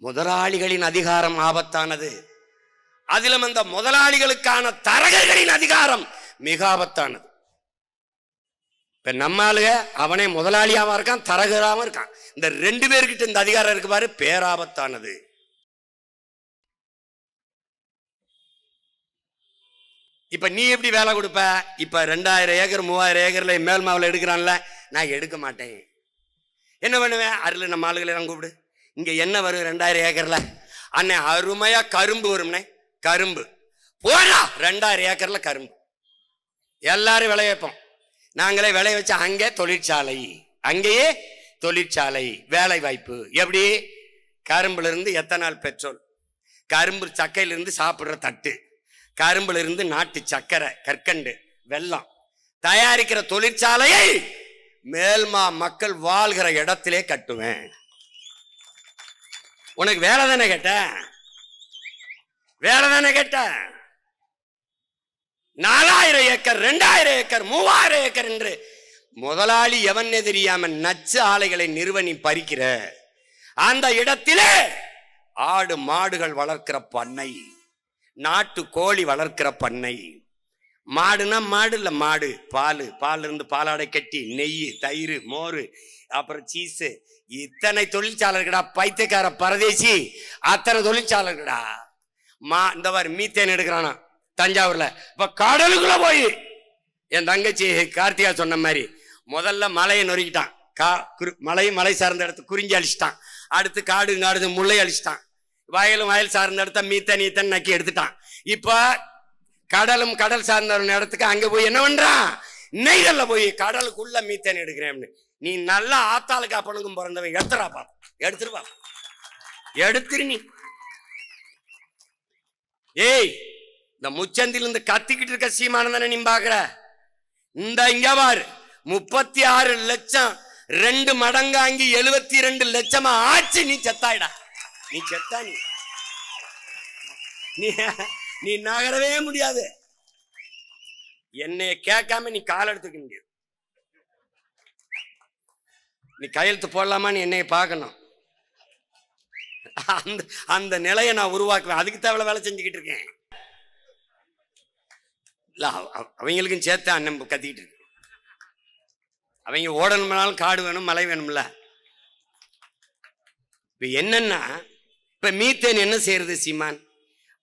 முதலாளிகளின் அதிகாரம் ஆபத்தானது. அதிலும் அந்த முதலாளிகளுக்கான தரகர்களின் அதிகாரம் மிக ஆபத்தானது. இப்ப நம்ம ஆளுக அவனே முதலாளியாவும் இருக்கான், தரகராவும் இருக்கான். இந்த ரெண்டு பேர்கிட்ட இந்த அதிகாரம் இருக்கு பாரு, பேராபத்தானது. இப்ப நீ எப்படி வேலை கொடுப்ப? இப்ப 2000 ஏக்கர் 3000 ஏக்கர்ல மேல் மாவில் எடுக்கிறான்ல, நான் எடுக்க மாட்டேன். என்ன பண்ணுவேன்? அருள் நம்ம ஆளுகளை நான் கூப்பிடு, இங்க என்ன வரும் 2000 ஏக்கர்ல? அண்ணே அருமையா கரும்பு வரும்னே, கரும்பு போடா. 2000 ஏக்கர்ல கரும்பு எல்லாரும் விளைய வைப்போம். நாங்களே விளைய வச்ச அங்கே தொழிற்சாலை, அங்கேயே தொழிற்சாலை, வேலை வாய்ப்பு. எப்படி? கரும்புல இருந்து எத்தனால் பெட்ரோல், கரும்பு சக்கையிலிருந்து சாப்பிடுற தட்டு, கரும்புல இருந்து நாட்டு சக்கரை, கற்கண்டு, வெல்லம் தயாரிக்கிற தொழிற்சாலையை மேல்மா மக்கள் வாழ்கிற இடத்திலே கட்டுவேன். உனக்கு வேலை தானே கேட்ட? வேலை தானே கேட்ட? 4000 ஏக்கர் 2000 ஏக்கர் 3000 ஏக்கர் என்று முதலாளி எவனே தெரியாம நச்சு ஆலைகளை நிறுவனி பறிக்கிற அந்த இடத்திலே ஆடு மாடுகள் வளர்க்கிற பண்ணை, நாட்டு கோழி வளர்க்கிற பண்ணை, மாடுனா மாடு இல்ல, மாடு பால், பால் இருந்து பாலாடை கட்டி, நெய், தயிர், மோர், அப்புறம் சீஸ், இத்தனை தொழிற்சாலைகளா. பைத்தியக்கார பரதேசி, அத்தனை தொழிற்சாலைகளா. இந்த மாதிரி மீத்தேன் எடுக்கிறானா தஞ்சாவூர்ல. இப்ப கடலுக்குள்ள போய் என் தங்கச்சி கார்த்திகா சொன்ன மாதிரி முதல்ல மலையை நொறுக்கிட்டான், மலை சார்ந்த இடத்து குறிஞ்சி அழிச்சிட்டான், அடுத்து காடு காடு முல்லை அழிச்சிட்டான், வயலும் வயல் சார்ந்த இடத்த மீத்தன் ஈத்தன் நக்கி எடுத்துட்டான். இப்ப கடலும் கடல் சார்ந்த இடத்துக்கு அங்க போய் என்ன பண்றான்? நெய்தல்ல போய் கடலுக்குள்ள மீத்தேன் எடுக்கிறேன். நீ நல்லா ஆத்தாளுக்கு அப்பனுக்கும் பிறந்தவன், எடுத்துறா பாப்பா, எடுத்துருப்பா, எடுத்துரு நீ. ஏய், இந்த முச்சந்தில இருந்து கத்திக்கிட்டு இருக்க சீமானதானே நீ பாக்குற? இந்த இங்க பாரு, 36 லட்சம் 2 மடங்காங்கி 72 லட்சமா ஆச்சு. நீ செத்தாயிடா, நீ செத்தா. நீ நகரவே முடியாது. என்னைய கேட்காம நீ கால் எடுத்துக்க முடியாது. நீ கையெழுத்து போடலாமா? நீ என்னைய பார்க்கணும். அந்த நிலையை நான் உருவாக்குவேன். அதுக்கு தேவை வேலை செஞ்சுக்கிட்டு இருக்கேன். இல்ல அவங்களுக்கும் சேர்த்து அண்ணன் கத்திக்கிட்டு இருக்கு. அவங்க ஓடணும்னாலும் காடு வேணும், மலை வேணும்ல. இப்ப என்னன்னா, இப்ப மீத்தேன் என்ன செய்யறது சீமான்?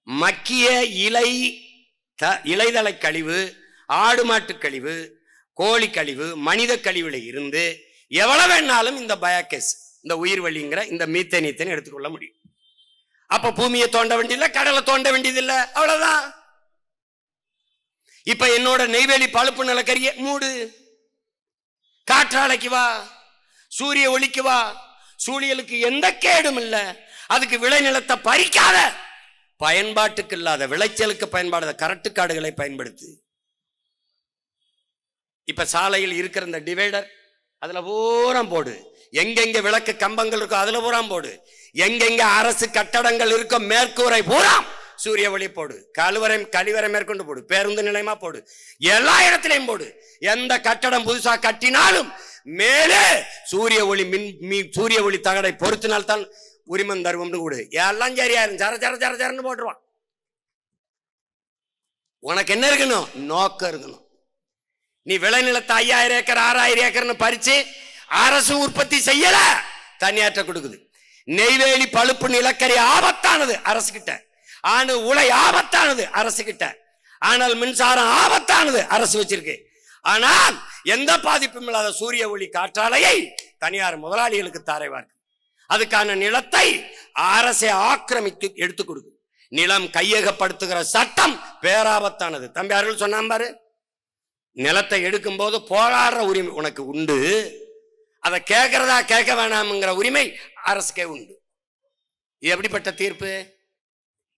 மக்கிய இலைதலை கழிவு, ஆடு மாட்டு கழிவு, கோழி கழிவு, மனித கழிவுல இருந்து எவ்வளவு வேணாலும் இந்த பயோகேஸ், இந்த உயிர் வழிங்கிற இந்த மீத்தேன் எடுத்துக்கொள்ள முடியும். அப்ப பூமியை தோண்ட வேண்டியதில்லை, கடலை தோண்ட வேண்டியதில்லை, அவ்வளவுதான். இப்ப என்னோட நெய்வேலி பழுப்பு நிலக்கரிய மூடு, காற்றாலைக்கு வா, சூரிய ஒளிக்கு வா, சூழியலுக்கு எந்த கேடும் இல்ல. அதுக்கு விளைநிலத்தை பறிக்காத, பயன்பாட்டுக்கு இல்லாத விளைச்சலுக்கு பயன்பாடு கரட்டு காடுகளை பயன்படுத்து. இப்ப சாலையில் இருக்கிற இந்த டிவைடர் அதுல பூரா போடு, எங்கெங்க விளக்கு கம்பங்கள் இருக்கோ அதுல பூரா போடு, எங்கெங்க அரசு கட்டடங்கள் இருக்கோ மேற்கூரை பூரா சூரிய ஒளி போடு, கழிவறை மேற்கொண்டு போடு, பேருந்து நிலையமா போடு, எல்லா இடத்திலையும் போடு. எந்த கட்டடம் புதுசா கட்டினாலும் மேலே சூரிய ஒளி தகடை பொறுத்தினால்தான் உரிமம் தருவோம்னு கூடு. எல்லாம் சரியாயிரும், ஜர ஜர ஜர ஜரன்னு போட்டுருவான். உனக்கு என்ன இருக்கணும்? நோக்கம் இருக்கணும். நீ விளைநிலத்தை 5000 ஏக்கர் 6000 ஏக்கர்னு பறிச்சு அரசு உற்பத்தி செய்யல, தனியாற்ற கொடுக்குது. நெய்வேலி பழுப்பு நிலக்கரி ஆபத்தானது அரசு கிட்ட, ஆணு உலை ஆபத்தானது அரசு கிட்ட, ஆனால் மின்சாரம் ஆபத்தானது அரசு வச்சிருக்கு. ஆனால் எந்த பாதிப்பும் இல்லாத சூரிய ஒளி காற்றாலையை தனியார் முதலாளிகளுக்கு தாரைவார்கள். அதுக்கான நிலத்தை அரசை ஆக்கிரமித்து எடுத்துக் கொடுக்கும். நிலம் கையகப்படுத்துகிற சட்டம் பேராபத்தானது. தம்பி அருள் சொன்னான் பாரு, நிலத்தை எடுக்கும் போது போராடுற உரிமை உனக்கு உண்டு, அதை கேட்கறதா கேட்க வேணாம்ங்கிற உரிமை அரசுக்கே உண்டு. இது எப்படிப்பட்ட தீர்ப்பு?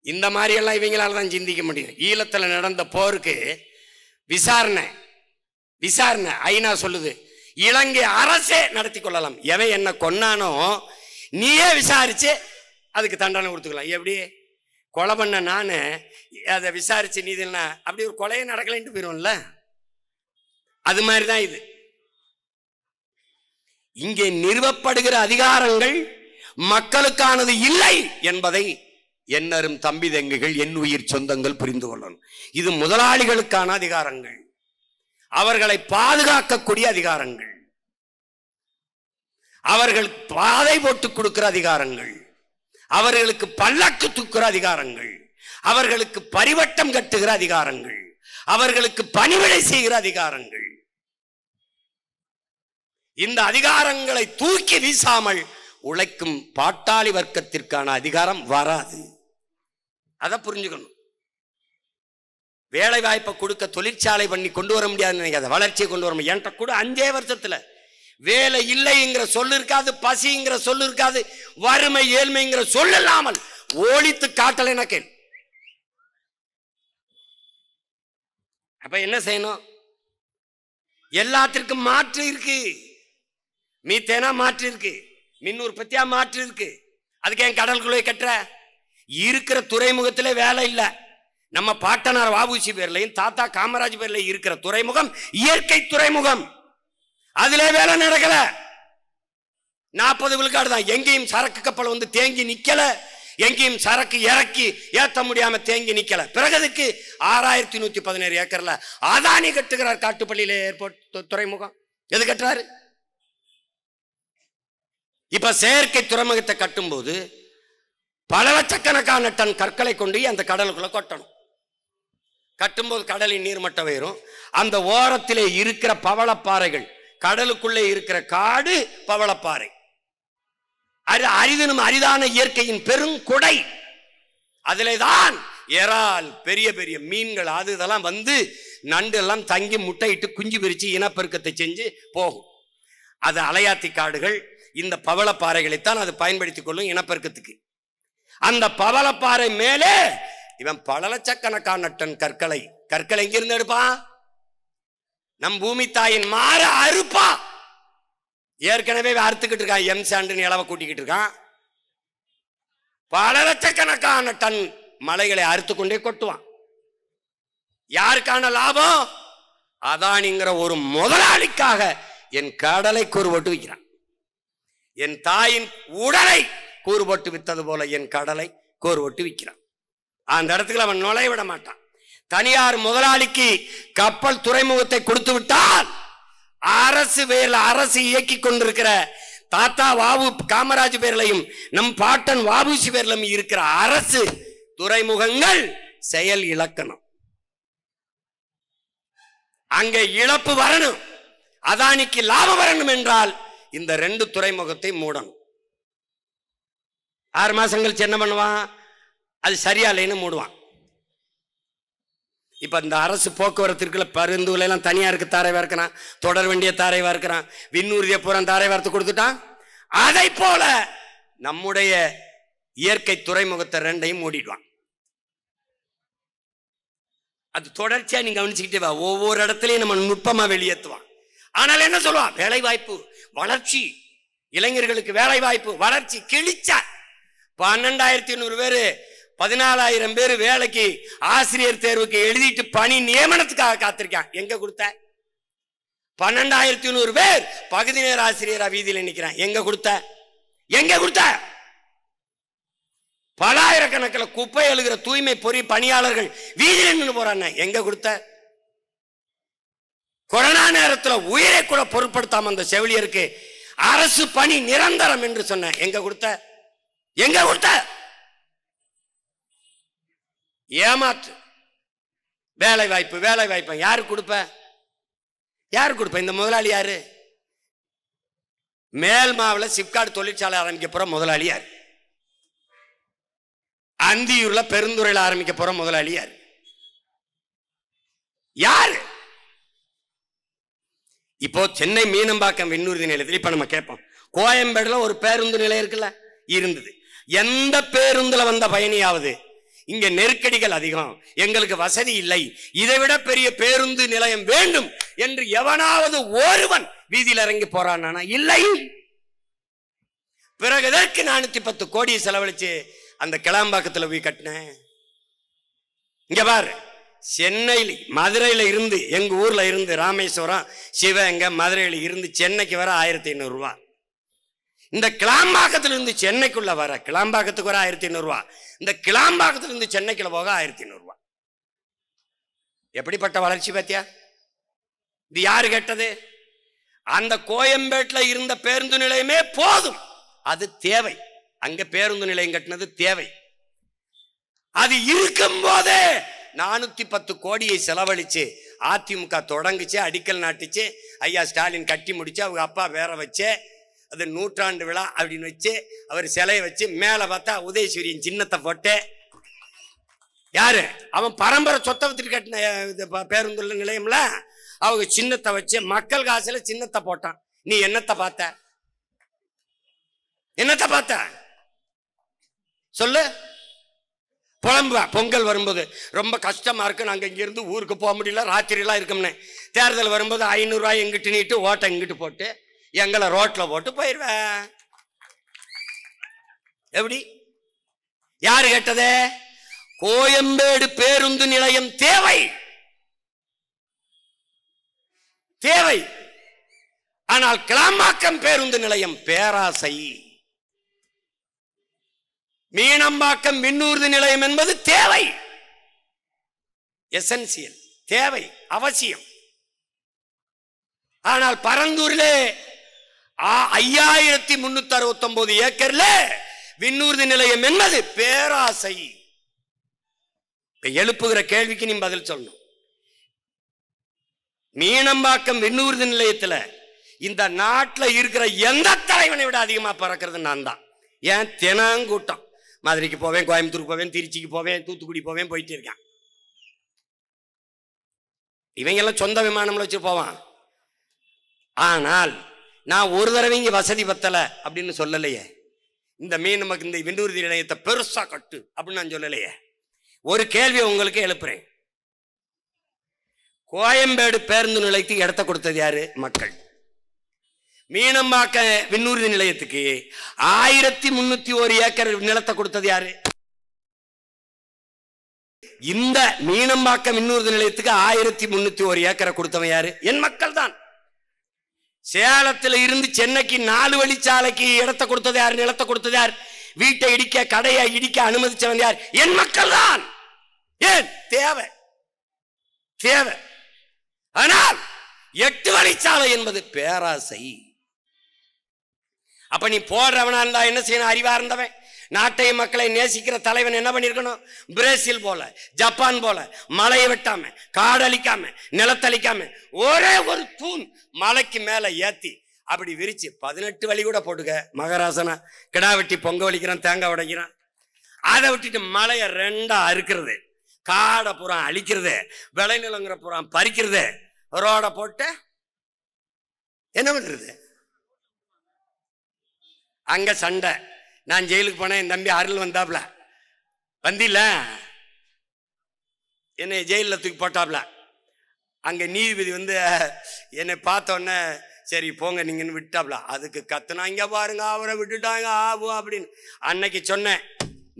இந்த மாதிரி எல்லாம் இவங்களால தான் சிந்திக்க முடியும். ஈழத்துல நடந்த போருக்கு விசாரணை ஐநா சொல்லுது, இலங்கை அரசே நடத்தி கொள்ளலாம். எவன் என்ன கொன்னானோ நீயே விசாரிச்சு அதுக்கு தண்டனை கொடுத்துக்கலாம். எப்படி கொலை பண்ண நானு அதை விசாரிச்சு நீதினா அப்படி ஒரு கொலையை நடக்கலைன்ட்டு போயிடும்ல. அது மாதிரிதான் இது. இங்கே நிறுவப்படுகிற அதிகாரங்கள் மக்களுக்கானது இல்லை என்பதை என்னரும் தம்பி தங்கைகள், என் உயிர் சொந்தங்கள் புரிந்து கொள்ளணும். இது முதலாளிகளுக்கான அதிகாரங்கள், அவர்களை பாதுகாக்கக்கூடிய அதிகாரங்கள், அவர்கள் பாதை போட்டு கொடுக்கிற அதிகாரங்கள், அவர்களுக்கு பல்லக்கு தூக்குற அதிகாரங்கள், அவர்களுக்கு பரிவட்டம் கட்டுகிற அதிகாரங்கள், அவர்களுக்கு பணிவிடை செய்கிற அதிகாரங்கள். இந்த அதிகாரங்களை தூக்கி வீசாமல் உழைக்கும் பாட்டாளி வர்க்கத்திற்கான அதிகாரம் வராது. அதை புரிஞ்சுக்கணும். வேலை வாய்ப்பை கொடுக்க தொழிற்சாலை பண்ணி கொண்டு வர முடியாதுன்னு நினைக்காத, வளர்ச்சியை கொண்டு வர முடியும். என்கிட்ட கூட 5 வருஷத்துல வேலை இல்லைங்கிற சொல்லு இருக்காது, பசிங்கிற சொல்லு இருக்காது, வறுமை ஏழ்மைங்கிற சொல்லு இல்லாமல் ஒழித்து காட்டலைன்னா கேள். அப்ப என்ன செய்யணும்? எல்லாத்திற்கும் மாற்று இருக்கு. மீத்தேனா மாற்று இருக்கு, மின் உற்பத்தியா மாற்று இருக்கு. அதுக்கு என் கடலுக்குள்ளே கட்டுற இருக்கிற துறைமுகத்திலே வேலை இல்லை. நம்ம பாட்டனார் வ.உ.சி. பேர்லையும் தாத்தா காமராஜ் பேர்லையும் இருக்கிற துறைமுகம் இயற்கை துறைமுகம், அதிலே வேலை நடக்கல. 40 விழுக்காடு தான். எங்கேயும் சரக்கு கப்பல் வந்து தேங்கி நிக்கல, எங்கேயும் சரக்கு இறக்கி ஏத்த முடியாம தேங்கி நிக்கல. பிறகு அதுக்கு 6117 ஏக்கர்ல அதானி கட்டுகிறார். காட்டுப்பள்ளியில ஏர்போர்ட் துறைமுகம் எது கட்டுறாரு? இப்ப செயற்கை துறைமுகத்தை கட்டும் போது பல லட்சக்கணக்கான டன் கற்களை கொண்டு அந்த கடலுக்குள்ள கொட்டணும். கட்டும்போது கடலின் நீர்மட்டம் உயரும். அந்த ஓரத்திலே இருக்கிற பவளப்பாறைகள், கடலுக்குள்ளே இருக்கிற காடு பவளப்பாறை, அரிதினும் அரிதான இயற்கையின் பெருங்கொடை. அதிலே தான் இறால், பெரிய பெரிய மீன்கள், அது இதெல்லாம் வந்து நண்டு எல்லாம் தங்கி முட்டையிட்டு குஞ்சு பிரிச்சு இனப்பெருக்கத்தை செஞ்சு போகும். அது அலையாத்தி காடுகள். இந்த பவளப்பாறைகளைத்தான் அது பயன்படுத்திக் கொள்ளும் இனப்பெருக்கத்துக்கு. அந்த பவளப்பாறை மேலே இவன் பல லட்சக்கணக்கான டன் கற்களை எங்கிருந்து எடுப்பான்? நம் பூமி தாயின் மாற அறுப்பா. ஏற்கனவே அறுத்துக்கிட்டு இருக்கான், எம் சாண்டுன்னு இளவ கூட்டிக்கிட்டு இருக்கான். பல லட்சக்கணக்கான டன் மலைகளை அறுத்து கொண்டே கொட்டுவான். யாருக்கான லாபம்? அதானிங்கிற ஒரு முதலாளிக்காக என் கடலை கூறுபட்டு விற்கிறான். என் தாயின் உடலை கூறுபட்டு வித்தது போல என் கடலை கூறுபட்டு விற்கிறான். அந்த இடத்துக்கு அவன் நுழைய விட மாட்டான். தனியார் முதலாளிக்கு கப்பல் துறைமுகத்தை கொடுத்து விட்டால் அரசு இயக்கி கொண்டிருக்கிற தாத்தா வ.உ. காமராஜ் பேர்லையும் நம் பாட்டன் வ.உ.சி. பேர்லையும் இருக்கிற அரசு துறைமுகங்கள் செயல் இழக்கணும். அங்கே இழப்பு வரணும், அதானிக்கு லாபம் வரணும் என்றால் இந்த 2 துறைமுகத்தை மூடணும். 6 மாசம் கழிச்சு என்ன பண்ணுவான்? அது சரியா இல்லைன்னு மூடுவான். இப்ப இந்த அரசு போக்குவரத்திற்குள்ள பருந்துல எல்லாம் தனியாருக்கு தாரைவா இருக்கிறான், தொடர் வேண்டிய தாரைவா இருக்கிறான், விண்ணூர்திய பூரா தாரை வார்த்து கொடுத்துட்டான். அதை போல நம்முடைய இயற்கை துறைமுகத்தை 2ஐயும் மூடிடுவான். அது தொடர்ச்சியா நீங்க கவனிச்சுக்கிட்டே வா. ஒவ்வொரு இடத்துலயும் நம்ம நுட்பமா வெளியேற்றுவான். ஆனால் என்ன சொல்லுவான்? வேலை வாய்ப்பு, வளர்ச்சி, இளைஞர்களுக்கு வேலை வாய்ப்பு, வளர்ச்சி. கிழிச்சா 12,800 பேரு 14,000 பேர் வேலைக்கு ஆசிரியர் தேர்வுக்கு எழுதிட்டு பணி நியமனத்துக்காக காத்திருக்கான். எங்க கொடுத்த? 12,100 பேர் பகுதி நேர ஆசிரியரா வீதியில் நிக்கிறான். எங்க கொடுத்த? பல ஆயிரக்கணக்கில் குப்பை எழுகிற தூய்மை பொறி பணியாளர்கள் வீதியில் நின்று போறாங்க. எங்க கொடுத்த? கொரோனா நேரத்தில் உயிரை கூட பொருட்படுத்தாம அந்த செவிலியருக்கு அரசு பணி நிரந்தரம் என்று சொன்ன. எங்க கொடுத்த? ஏமாற்று. வேலை வாய்ப்பு யாரு கொடுப்ப? இந்த முதலாளி யாரு? மேல் மாவுல சிப்காட் தொழிற்சாலை ஆரம்பிக்க போற முதலாளி யாரு? அந்தியூர்ல பெருந்துறையில ஆரம்பிக்க போற முதலாளி யாரு? யாரு? இப்போ சென்னை மீனம்பாக்கம் விண்ணூர்தி நிலையத்தில் இப்ப நம்ம கேட்போம், கோயம்பேடுல ஒரு பேருந்து நிலையம் இருக்குல்ல, இருந்தது. எந்த பேருந்துல வந்த பயணியாவது இங்க நெருக்கடிகள் அதிகம், எங்களுக்கு வசதி இல்லை, இதை விட பெரிய பேருந்து நிலையம் வேண்டும் என்று எவனாவது ஒருவன் வீதியில் இறங்கி போறானா? இல்லை. பிறகு எதற்கு 410 கோடியை செலவழிச்சு அந்த கிளாம்பாக்கத்தில் போய் கட்டினேன்? இங்க பாரு, சென்னையில் மதுரையில இருந்து எங்க ஊர்ல இருந்து ராமேஸ்வரம் சிவகங்கை மதுரையில இருந்து சென்னைக்கு வர 1500 ரூபாய். இந்த கிளாம்பாக்கத்துல இருந்து சென்னைக்குள்ள வர கிளாம்பாக்கத்துக்கு வர 1500 ரூபாய், இந்த கிளாம்பாக்கத்துல இருந்து சென்னைக்குள்ள போக 1500 ரூபாய். எப்படிப்பட்ட வளர்ச்சி பாத்தியா? இது யாரு கேட்டது? அந்த கோயம்பேட்டில் இருந்த பேருந்து நிலையமே போதும், அது தேவை. அங்க பேருந்து நிலையம் கட்டினது தேவை. அது இருக்கும் போதே 410 கோடியை செலவழிச்சு அதிமுக தொடங்குச்சு, அடிக்கல் நாட்டுச்சு, ஐயா ஸ்டாலின் கட்டி முடிச்சு, அவங்க அப்பா வேற வச்சு அது 100ஆண்டு விழா அப்படின்னு வச்சு அவர் சிலையை வச்சு மேல பார்த்தா உதயசூரியன் சின்னத்தை போட்டு, யாரு அவன் பரம்பரை சொத்தை வித்துட்டு கட்டின பேருந்து நிலையம்ல, அவங்க சின்னத்தை வச்சு மக்கள் காசுல சின்னத்தை போட்டான். நீ என்னத்தை பார்த்த? என்னத்தை பார்த்த சொல்லு. புலம்புவா பொங்கல் வரும்போது ரொம்ப கஷ்டமா இருக்கு, நாங்க இங்க இருந்து ஊருக்கு போக முடியல, ராத்திரிலாம் இருக்கோம்னு. தேர்தல் வரும்போது 500 ரூபாய் எங்கிட்டு நீட்டு ஓட்டை இங்கிட்டு போட்டு எங்களை ரோட்ல போட்டு போயிருவேன். எப்படி? யாரு கேட்டதே? கோயம்பேடு பேருந்து நிலையம் தேவை, தேவை. ஆனால் கிளாம்பாக்கம் பேருந்து நிலையம் பேராசை. மீனம்பாக்கம் விண்ணூர்தி நிலையம் என்பது தேவை, எசென்சியல், தேவை, அவசியம். ஆனால் பரந்தூரிலே 5369 ஏக்கர்ல விண்ணூர்தி நிலையம் என்பது பேராசை. எழுப்புகிற கேள்விக்கு நீ பதில் சொல்லணும். மீனம்பாக்கம் விண்ணூர்தி நிலையத்துல இந்த நாட்டில் இருக்கிற எந்த தலைவனை விட அதிகமா பறக்கிறது நான் தான். ஏன்? தினங்கூட்டம். மதுரைக்கு போவேன், கோயம்புத்தூருக்கு போவேன், திருச்சிக்கு போவேன், தூத்துக்குடி போவேன், போயிட்டு இருக்கேன். இவங்க எல்லாம் சொந்த விமானம்ல வச்சு போவான். ஆனால் நான் ஒரு தடவை இங்க வசதி பத்தல அப்படின்னு சொல்லலையே. இந்த நமக்கு இந்த விண்ணூர்தி நிலையத்தை பெருசா கட்டு அப்படின்னு நான் சொல்லலையே. ஒரு கேள்வியை உங்களுக்கு எழுப்புறேன். கோயம்பேடு பேருந்து நிலையத்துக்கு இடத்த கொடுத்தது யாரு? மக்கள். மீனம்பாக்க விண்ணூர்தி நிலையத்துக்கு 1301 ஏக்கர் நிலத்தை கொடுத்தது யாரு? இந்த மீனம்பாக்க விண்ணூர்தி நிலையத்துக்கு 1301 ஏக்கரை கொடுத்தவன் யாரு? என் மக்கள் தான். சேலத்துல இருந்து சென்னைக்கு 4 வழிச்சாலைக்கு இடத்தை கொடுத்தது யார்? நிலத்தை கொடுத்தது யார்? வீட்டை இடிக்க, கடையை இடிக்க அனுமதிச்சவன் யார்? என் மக்கள் தான். ஏன்? தேவை, தேவை. ஆனால் 8 வழிச்சாலை என்பது பேராசை. அப்ப நீ போடுறவனா இருந்தா என்ன செய்யணும்? அறிவா இருந்தவன், நாட்டை மக்களை நேசிக்கிற தலைவன் என்ன பண்ணிருக்கணும்? பிரேசில் போல, ஜப்பான் போல மலையை வெட்டாம, காடழிக்காம, நிலத்தளிக்காம ஒரே ஒரு தூண் மலைக்கு மேல ஏத்தி அப்படி விரிச்சு 18 வழி கூட போட்டுக்க. மகராசனா கிடா வெட்டி பொங்க வலிக்கிறான், தேங்காய் உடைக்கிறான். அதை விட்டுட்டு மலையை 2ஆ அறுக்கிறது, காடை புறா அழிக்கிறது, விளைநிலங்கிற புறா பறிக்கிறது, ரோட போட்டு என்ன பண்றது? அங்க சண்டை. நான் ஜெயிலுக்கு போனேன், என் தம்பி அருள் வந்தாப்ல, வந்தில என்னை ஜெயிலில் தூக்கி போட்டாப்ல. அங்க நீதிபதி வந்து என்னை பார்த்த உடனே சரி போங்க நீங்கன்னு விட்டாப்ல. அதுக்கு கத்துனா, இங்க பாருங்க அவரை விட்டுட்டாங்க ஆகும் அப்படின்னு. அன்னைக்கு சொன்னேன்,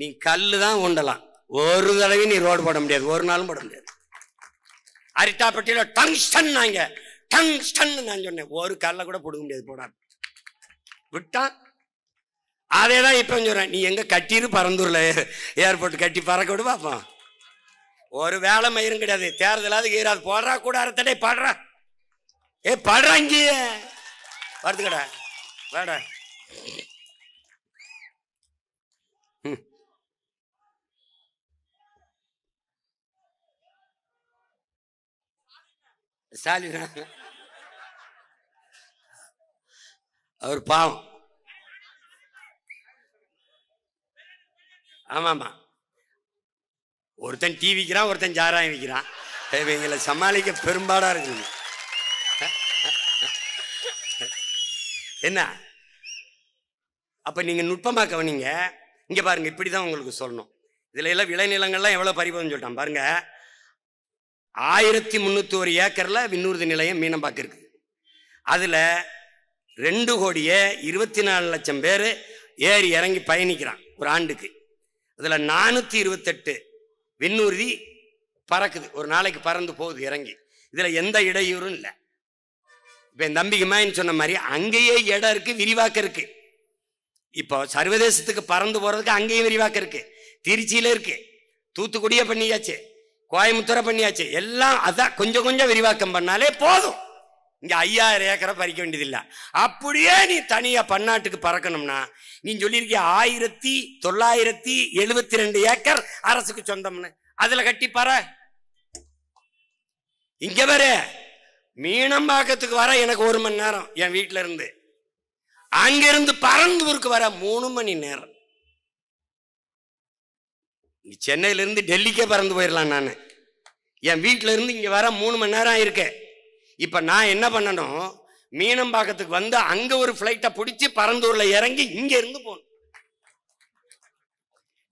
நீ கல்லு தான் உண்டலாம், ஒரு தடவை நீ ரோடு போட முடியாது, ஒரு நாளும் போட முடியாது. அரிட்டாப்பட்டியில டங்ஸ்டன் நாங்க டங்ஸ்டன் நான் சொன்னேன், ஒரு கல்லை கூட போட முடியாது, போட விட்டான். அதேதான் இப்ப சொல்றேன், நீ எங்க கட்டிரு பரந்தூர்ல ஏர்போர்ட் கட்டி பறக்க விடு பாப்போம். ஒரு வேலை மயிரும் கிடையாது. தேர்தலாவது ஈராது போடுறா கூட அறத்தடை பாடுறா. ஏ பாடுறா, இங்கே வருதுக்கடா வேடா. ஸ்டாலின் அவர் பாவம். ஆமாமா, ஒருத்தன் டீ விற்கிறான், ஒருத்தன் சாராயம் விற்கிறான். இவங்களை சமாளிக்க பெரும்பாடா இருக்குது. என்ன அப்ப நீங்க நுட்பமா கவனிங்க. இங்க பாருங்க, இப்படிதான் உங்களுக்கு சொல்லணும். இதுல எல்லாம் விளைநிலங்கள்லாம் எவ்வளவு பறிபோதுன்னு சொல்லிட்டான் பாருங்க. 1301 ஏக்கர்ல விண்ணூர்தி நிலையம் மீனம்பாக்கம் இருக்கு. அதுல 2,24,00,000 பேர் ஏறி இறங்கி பயணிக்கிறான் ஒரு ஆண்டுக்கு. அதுல 428 விண்ணூர்தி பறக்குது, ஒரு நாளைக்கு பறந்து போகுது இறங்கி. இதுல எந்த இடையூறும் இல்லை. இப்ப என் தம்பிக்குமான்னு சொன்ன மாதிரி அங்கேயே இடம் இருக்கு, விரிவாக்கம் இருக்கு. இப்போ சர்வதேசத்துக்கு பறந்து போறதுக்கு அங்கேயே விரிவாக்கம் இருக்கு. திருச்சியில இருக்கு, தூத்துக்குடியே பண்ணியாச்சு, கோயம்புத்தூரை பண்ணியாச்சு, எல்லாம் அதான் கொஞ்சம் கொஞ்சம் விரிவாக்கம் பண்ணாலே போதும். இங்க 5000 ஏக்கரை பறிக்க வேண்டியதில்லை. அப்படியே நீ தனியா பன்னாட்டுக்கு பறக்கணும்னா நீ சொல்லியிருக்கிய 1972 ஏக்கர் அரசுக்கு சொந்தம்னு அதுல கட்டி பாற. இங்க வர மீனம்பாக்கத்துக்கு வர எனக்கு 1 மணி நேரம் என் வீட்டுல இருந்து, அங்கிருந்து பரந்தூருக்கு வர 3 மணி நேரம். சென்னையில இருந்து டெல்லிக்கே பறந்து போயிடலாம். நான் என் வீட்டுல இருந்து இங்க வர 3 மணி நேரம் இருக்கேன். இப்ப நான் என்ன பண்ணணும், மீனம்பாக்கத்துக்கு வந்து அங்க ஒரு பிளைட்டை பிடிச்சி பரந்தூர்ல இறங்கி இங்க இருந்து போகணும்.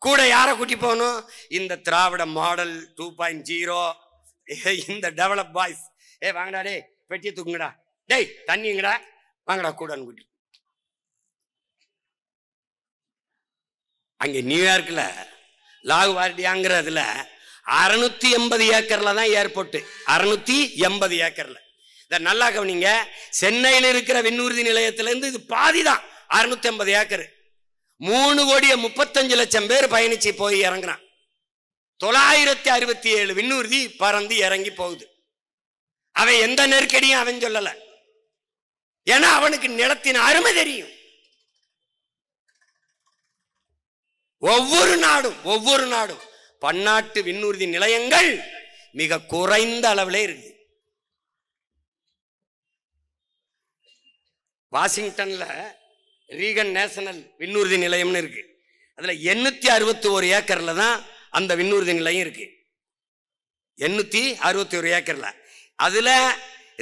கூட யாரை கூட்டி போகணும்? இந்த திராவிட மாடல் 2.0, இந்த டெவலப் பாய்ஸ். வாங்கடா, டே பெட்டியை தூக்குங்கடா, டேய் தண்ணிங்கடா, வாங்கடா கூடன்னு கூட்டி. அங்க நியூயார்க்ல லாகுவார்டியாங்கிறதுல 680 ஏக்கர்ல தான் ஏர்போர்ட். 680 ஏக்கர்ல. நல்லா கவனிங்க, சென்னையில் இருக்கிற விண்ணூர்தி நிலையத்திலிருந்து இது பாதி தான், 680 ஏக்கர். 3,35,00,000 பேர் பயணிச்சு போய் இறங்குறான். 967 விண்ணூர்தி பறந்து இறங்கி போகுது. அவன் எந்த நெருக்கடியும் அவன் சொல்லல, ஏன்னா அவனுக்கு நிலத்தின் அருமை தெரியும். ஒவ்வொரு நாடும் பன்னாட்டு விண்ணூர்தி நிலையங்கள் மிக குறைந்த அளவில் இருக்கு. வாஷிங்டன்ல ரீகன் நேஷனல் விண்ணூர்தி நிலையம்னு இருக்கு. அதுல 861 ஏக்கர்ல தான் அந்த விண்ணூர்தி நிலையம் இருக்கு. 861 ஏக்கர்ல அதுல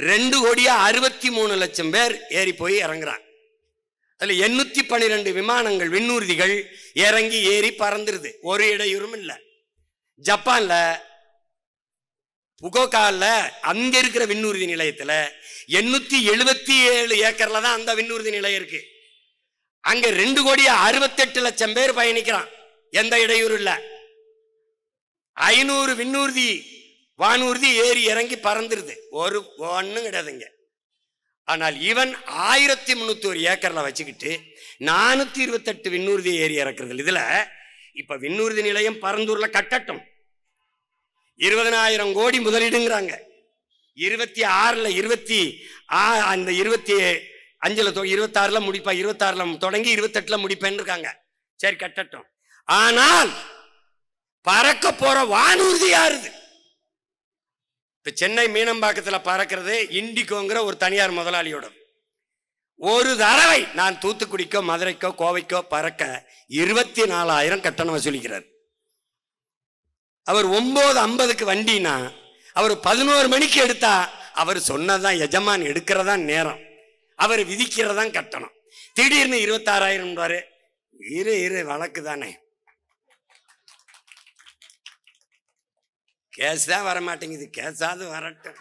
2,63,00,000 பேர் ஏறி போய் இறங்குறாங்க. அதுல 812 விமானங்கள் விண்ணூர்திகள் இறங்கி ஏறி பறந்துருது, ஒரு இடையூறும் இல்லை. ஜப்பான்ல புகோகால அங்க இருக்கிற விண்ணூர்தி நிலையத்துல 877 ஏக்கர்ல தான் அந்த விண்ணூர்தி நிலையம் இருக்கு. அங்க 2,68,00,000 பேர் பயணிக்கிறான், எந்த இடையூறும் இல்ல. 500 விண்ணூர்தி வானூர்தி ஏறி இறங்கி பறந்துருது, ஒரு ஒண்ணும் கிடையாதுங்க. ஆனால் இவன் 1301 ஏக்கர்ல வச்சுக்கிட்டு 428 விண்ணூர்தி ஏறி இறக்குறது. இதுல இப்ப விண்ணூர்தி நிலையம் பரந்தூர்ல கட்டட்டும், 20,000 கோடி முதலீடுங்கிறாங்க. 26ல 26ல முடிப்பா, 26ல தொடங்கி 28ல முடிப்பேன்னு இருக்காங்க. சரி கட்டட்டும். ஆனால் பறக்க போற வானூர்தி யாருது? இப்ப சென்னை மீனம்பாக்கத்துல பறக்கிறது இண்டிகோங்கிற ஒரு தனியார் முதலாளியோட. ஒரு தடவை நான் தூத்துக்குடிக்கோ மதுரைக்கோ கோவைக்கோ பறக்க 24,000 கட்டணம் வசூலிக்கிறார். அவர் 9:50க்கு வண்டினா அவர் 11 மணிக்கு எடுத்தா அவர் சொன்னதான் எஜமான் எடுக்கிறதா நேரம், அவர் விதிக்கிறதான் கட்டணம். திடீர்னு 26,000 இரு வழக்கு தானே, கேஸ் தான் வர மாட்டேங்குது, கேஸாவது வரட்டும்.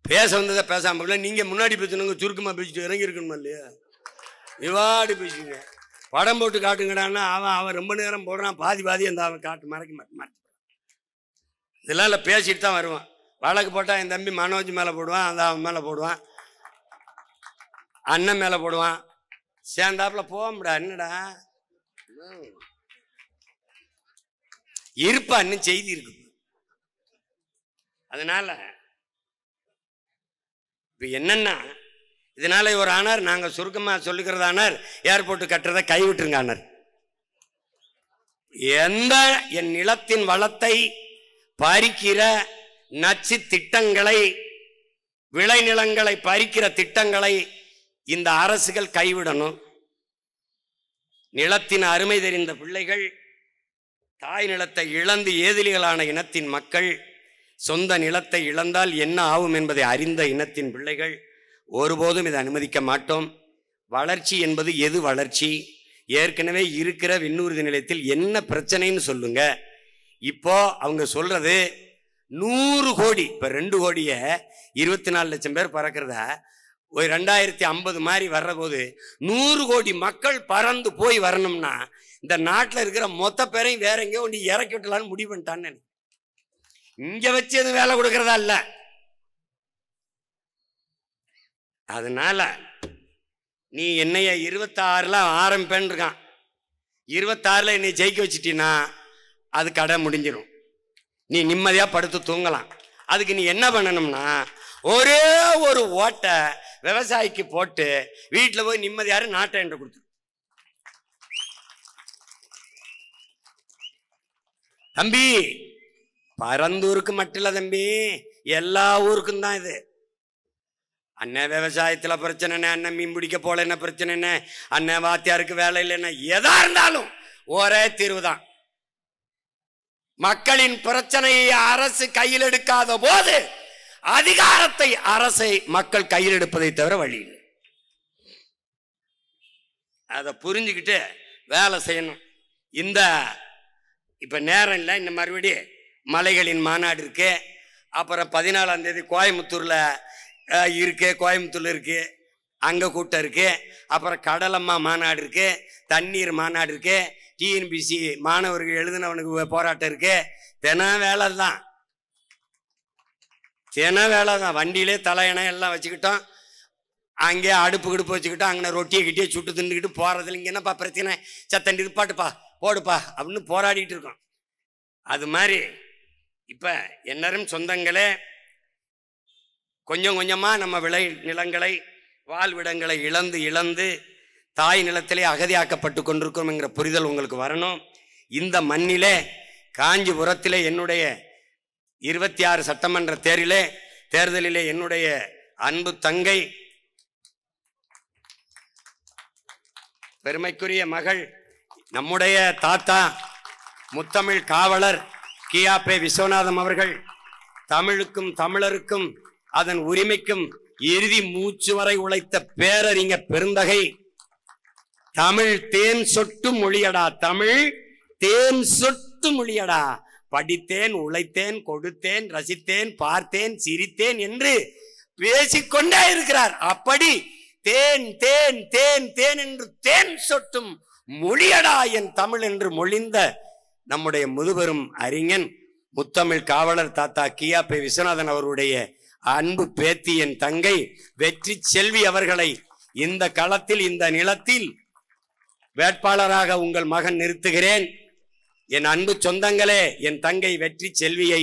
பேச வந்ததை பேசாம நீங்க முன்னாடி பேசணுங்க, சுருக்கமா பேசிட்டு இறங்கி இருக்கணுமா இல்லையா? இவாடி பேசுங்க, படம் போட்டு காட்டுங்கடான்னா அவன் ரொம்ப நேரம் போடுறான், பாதி அந்த அவன் காட்டு மறைக்க மாட்டேன். இதெல்லாம் இல்லை, பேசிட்டு தான் வருவான். வழக்கு போட்டால் என் தம்பி மனோஜ் மேலே போடுவான், அந்த அவன் மேலே போடுவான், அண்ணன் மேலே போடுவான். சேர்ந்தாப்புல போகமுடா, என்னடா இருப்பா, இன்னும் செய்தி இருக்கு. அதனால இப்ப என்னன்னா, இதனால ஒரு ஆனார், நாங்க சுருக்கமா சொல்லிக்கிறது ஆனார், ஏர்போர்ட் கட்டுறதை கைவிட்டுருங்க ஆனார். என் நிலத்தின் வளத்தை பறிக்கிற நச்சு திட்டங்களை, விளைநிலங்களை பறிக்கிற திட்டங்களை இந்த அரசுகள் கைவிடணும். நிலத்தின் அருமை தெரிந்த பிள்ளைகள், தாய் நிலத்தை இழந்து ஏதிலிகளான இனத்தின் மக்கள், சொந்த நிலத்தை இழந்தால் என்ன ஆகும் என்பதை அறிந்த இனத்தின் பிள்ளைகள், ஒருபோதும் இதை அனுமதிக்க மாட்டோம். வளர்ச்சி என்பது எது வளர்ச்சி? ஏற்கனவே இருக்கிற விண்ணூர்தி நிலையத்தில் என்ன பிரச்சனைன்னு சொல்லுங்க. இப்போ அவங்க சொல்றது 100 கோடி, இப்ப 2 கோடியை 24 லட்சம் பேர் பறக்கிறத ஒரு 2050 மாதிரி வர்ற போது 100 கோடி மக்கள் பறந்து போய் வரணும்னா இந்த நாட்டில் இருக்கிற மொத்த பேரையும் வேற எங்கேயோ ஒன்று இறக்கி விட்டலான்னு முடிவு பண்ணிட்டான்னு. இங்க வச்சு எதுவும் வேலை கொடுக்கறதா இல்ல. அதனால நீ என்னைய 26ல ஆரம்பிப்பேன்னு இருக்கான், 26ல என்னை ஜெயிக்க வச்சுட்டீன்னா அது கடை முடிஞ்சிடும். நீ நிம்மதியா படுத்து தூங்கலாம். அதுக்கு நீ என்ன பண்ணணும்னா ஒரே ஒரு ஓட்டை விவசாயிக்கு போட்டு வீட்டில் போய் நிம்மதியாரு நாட்டை என்று கொடுத்து. தம்பி, பரந்தூருக்கு மட்டும் இல்ல தம்பி, எல்லா ஊருக்கும் தான் இது. அண்ணன் விவசாயத்துல பிரச்சனை, அண்ணன் மீன் பிடிக்க போல என்ன பிரச்சனை, அண்ணன் வாத்தியாருக்கு வேலை இல்லைன்னா, எதா இருந்தாலும் ஒரே தீர்வு தான். மக்களின் பிரச்சனையை அரசு கையில் எடுக்காத போது அதிகாரத்தை அரசை மக்கள் கையில் எடுப்பதை தவிர வழி இல்லை. அதை புரிஞ்சுக்கிட்டு வேலை செய்யணும். இந்த இப்ப நேரம் இல்லை, இந்த மறுபடியும் மலைகளின் மாநாடு இருக்கு. அப்புறம் 14ஆம் தேதி கோயம்புத்தூர்ல இருக்கு, கோயம்புத்தூர்ல இருக்கு, அங்க கூட்டம் இருக்கு. அப்புறம் கடலம்மா மாநாடு இருக்கு, தண்ணீர் மாநாடு இருக்கு, டிஎன்பிசி மாணவர்கள் எழுதினவனுக்கு போராட்டம் இருக்கு. தினம் வேலை தான், தினம் வேலை தான். வண்டியிலே தலையணை எல்லாம் வச்சுக்கிட்டோம், அங்கே அடுப்பு கிடுப்பு வச்சுக்கிட்டோம், அங்கே ரொட்டியை கிட்டியே சுட்டு தின்னுக்கிட்டு போறதுல இங்கே என்னப்பா பிரச்சனை, சத்தண்டி இருப்பாட்டுப்பா போடுப்பா அப்படின்னு போராடிட்டு இருக்கோம். அது மாதிரி இப்ப என்னரும் சொந்தங்களே, கொஞ்சம் கொஞ்சமா நம்ம விளை நிலங்களை வாழ்விடங்களை இழந்து இழந்து தாய் நிலத்திலே அகதியாக்கப்பட்டு கொண்டிருக்கிறோம் என்கிற புரிதல் உங்களுக்கு வரணும். இந்த மண்ணிலே காஞ்சிபுரத்திலே என்னுடைய 26 சட்டமன்ற தேர்தலிலே என்னுடைய அன்பு தங்கை, பெருமைக்குரிய மகள், நம்முடைய தாத்தா முத்தமிழ் காவலர் கியாபே விஸ்வநாதம் அவர்கள் தமிழுக்கும் தமிழருக்கும் அதன் உரிமைக்கும் இறுதி மூச்சு வரை உழைத்த பேரறிஞர் பெருந்தகை. தமிழ் தேன் சொட்டு மொழியடா, தமிழ் தேன் சொட்டு மொழியடா, படித்தேன், உழைத்தேன், கொடுத்தேன், ரசித்தேன், பார்த்தேன், சிரித்தேன் என்று பேசிக்கொண்டே இருக்கிறார். அப்படி தேன் தேன் தேன் தேன் என்று தேன் சொட்டும் மொழியடா என் தமிழ் என்று மொழிந்த நம்முடைய முதுபெரும் அறிஞன் முத்தமிழ் காவலர் தாத்தா கியாபே விஸ்வநாதன் அவருடைய அன்பு பேத்தி என் தங்கை வெற்றி செல்வி அவர்களை இந்த களத்தில், இந்த நிலத்தில் வேட்பாளராக உங்கள் மகன் நிறுத்துகிறேன். என் அன்பு சொந்தங்களே, என் தங்கை வெற்றி செல்வியை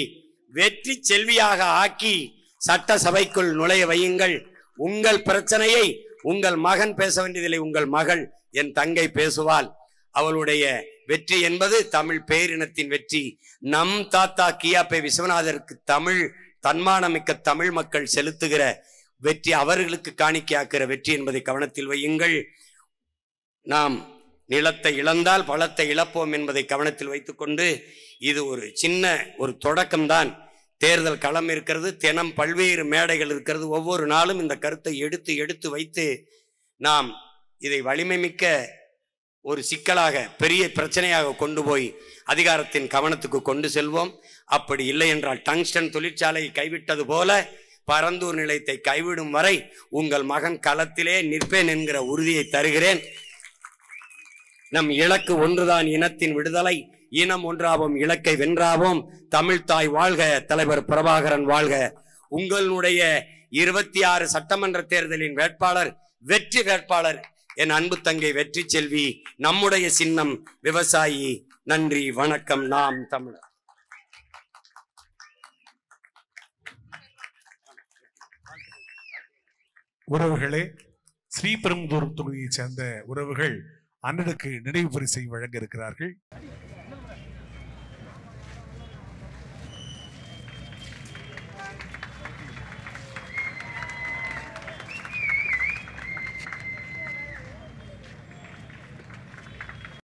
வெற்றி செல்வியாக ஆக்கி சட்டசபைக்குள் நுழைய வையுங்கள். உங்கள் பிரச்சனையை உங்கள் மகன் பேச வேண்டியதில்லை, உங்கள் மகள் என் தங்கை பேசுவாள். அவளுடைய வெற்றி என்பது தமிழ் பேரினத்தின் வெற்றி. நம் தாத்தா கியாபே விஸ்வநாதருக்கு தமிழ் தன்மானமிக்க தமிழ் மக்கள் செலுத்துகிற வெற்றி, அவர்களுக்கு காணிக்கையாக்குற வெற்றி என்பதை கவனத்தில் வையுங்கள். நாம் நிலத்தை இழந்தால் பலத்தை இழப்போம் என்பதை கவனத்தில் வைத்துக்கொண்டு, இது ஒரு சின்ன ஒரு தொடக்கம்தான். தேர்தல் களம் இருக்கிறது, தினம் பல்வேறு மேடைகள் இருக்கிறது. ஒவ்வொரு நாளும் இந்த கருத்தை எடுத்து எடுத்து வைத்து நாம் இதை வலிமை மிக்க ஒரு சிக்கலாக, பெரிய பிரச்சனையாக கொண்டு போய் அதிகாரத்தின் கவனத்துக்கு கொண்டு செல்வோம். அப்படி இல்லை என்றால் டங்ஸ்டன் தொழிற்சாலையை கைவிட்டது போல பரந்தூர் நிலையத்தை கைவிடும் வரை உங்கள் மகன் களத்திலே நிற்பேன் என்கிற உறுதியை தருகிறேன். நம் இலக்கு ஒன்றுதான், இனத்தின் விடுதலை. இனம் ஒன்றாவோம், இலக்கை வென்றாவோம். தமிழ்தாய் வாழ்க, தலைவர் பிரபாகரன் வாழ்க. உங்களுடைய 26 சட்டமன்ற தேர்தலின் வேட்பாளர், வெற்றி வேட்பாளர் என் அன்பு தங்கை வெற்றி செல்வி. நம்முடைய சின்னம் விவசாயி. நன்றி, வணக்கம். நாம் தமிழர். உறவுகளே, ஸ்ரீபெரும்புதூர் தொகுதியைச் சேர்ந்த உறவுகள் அண்ணனுக்கு நினைவு பரிசை வழங்க இருக்கிறார்கள்.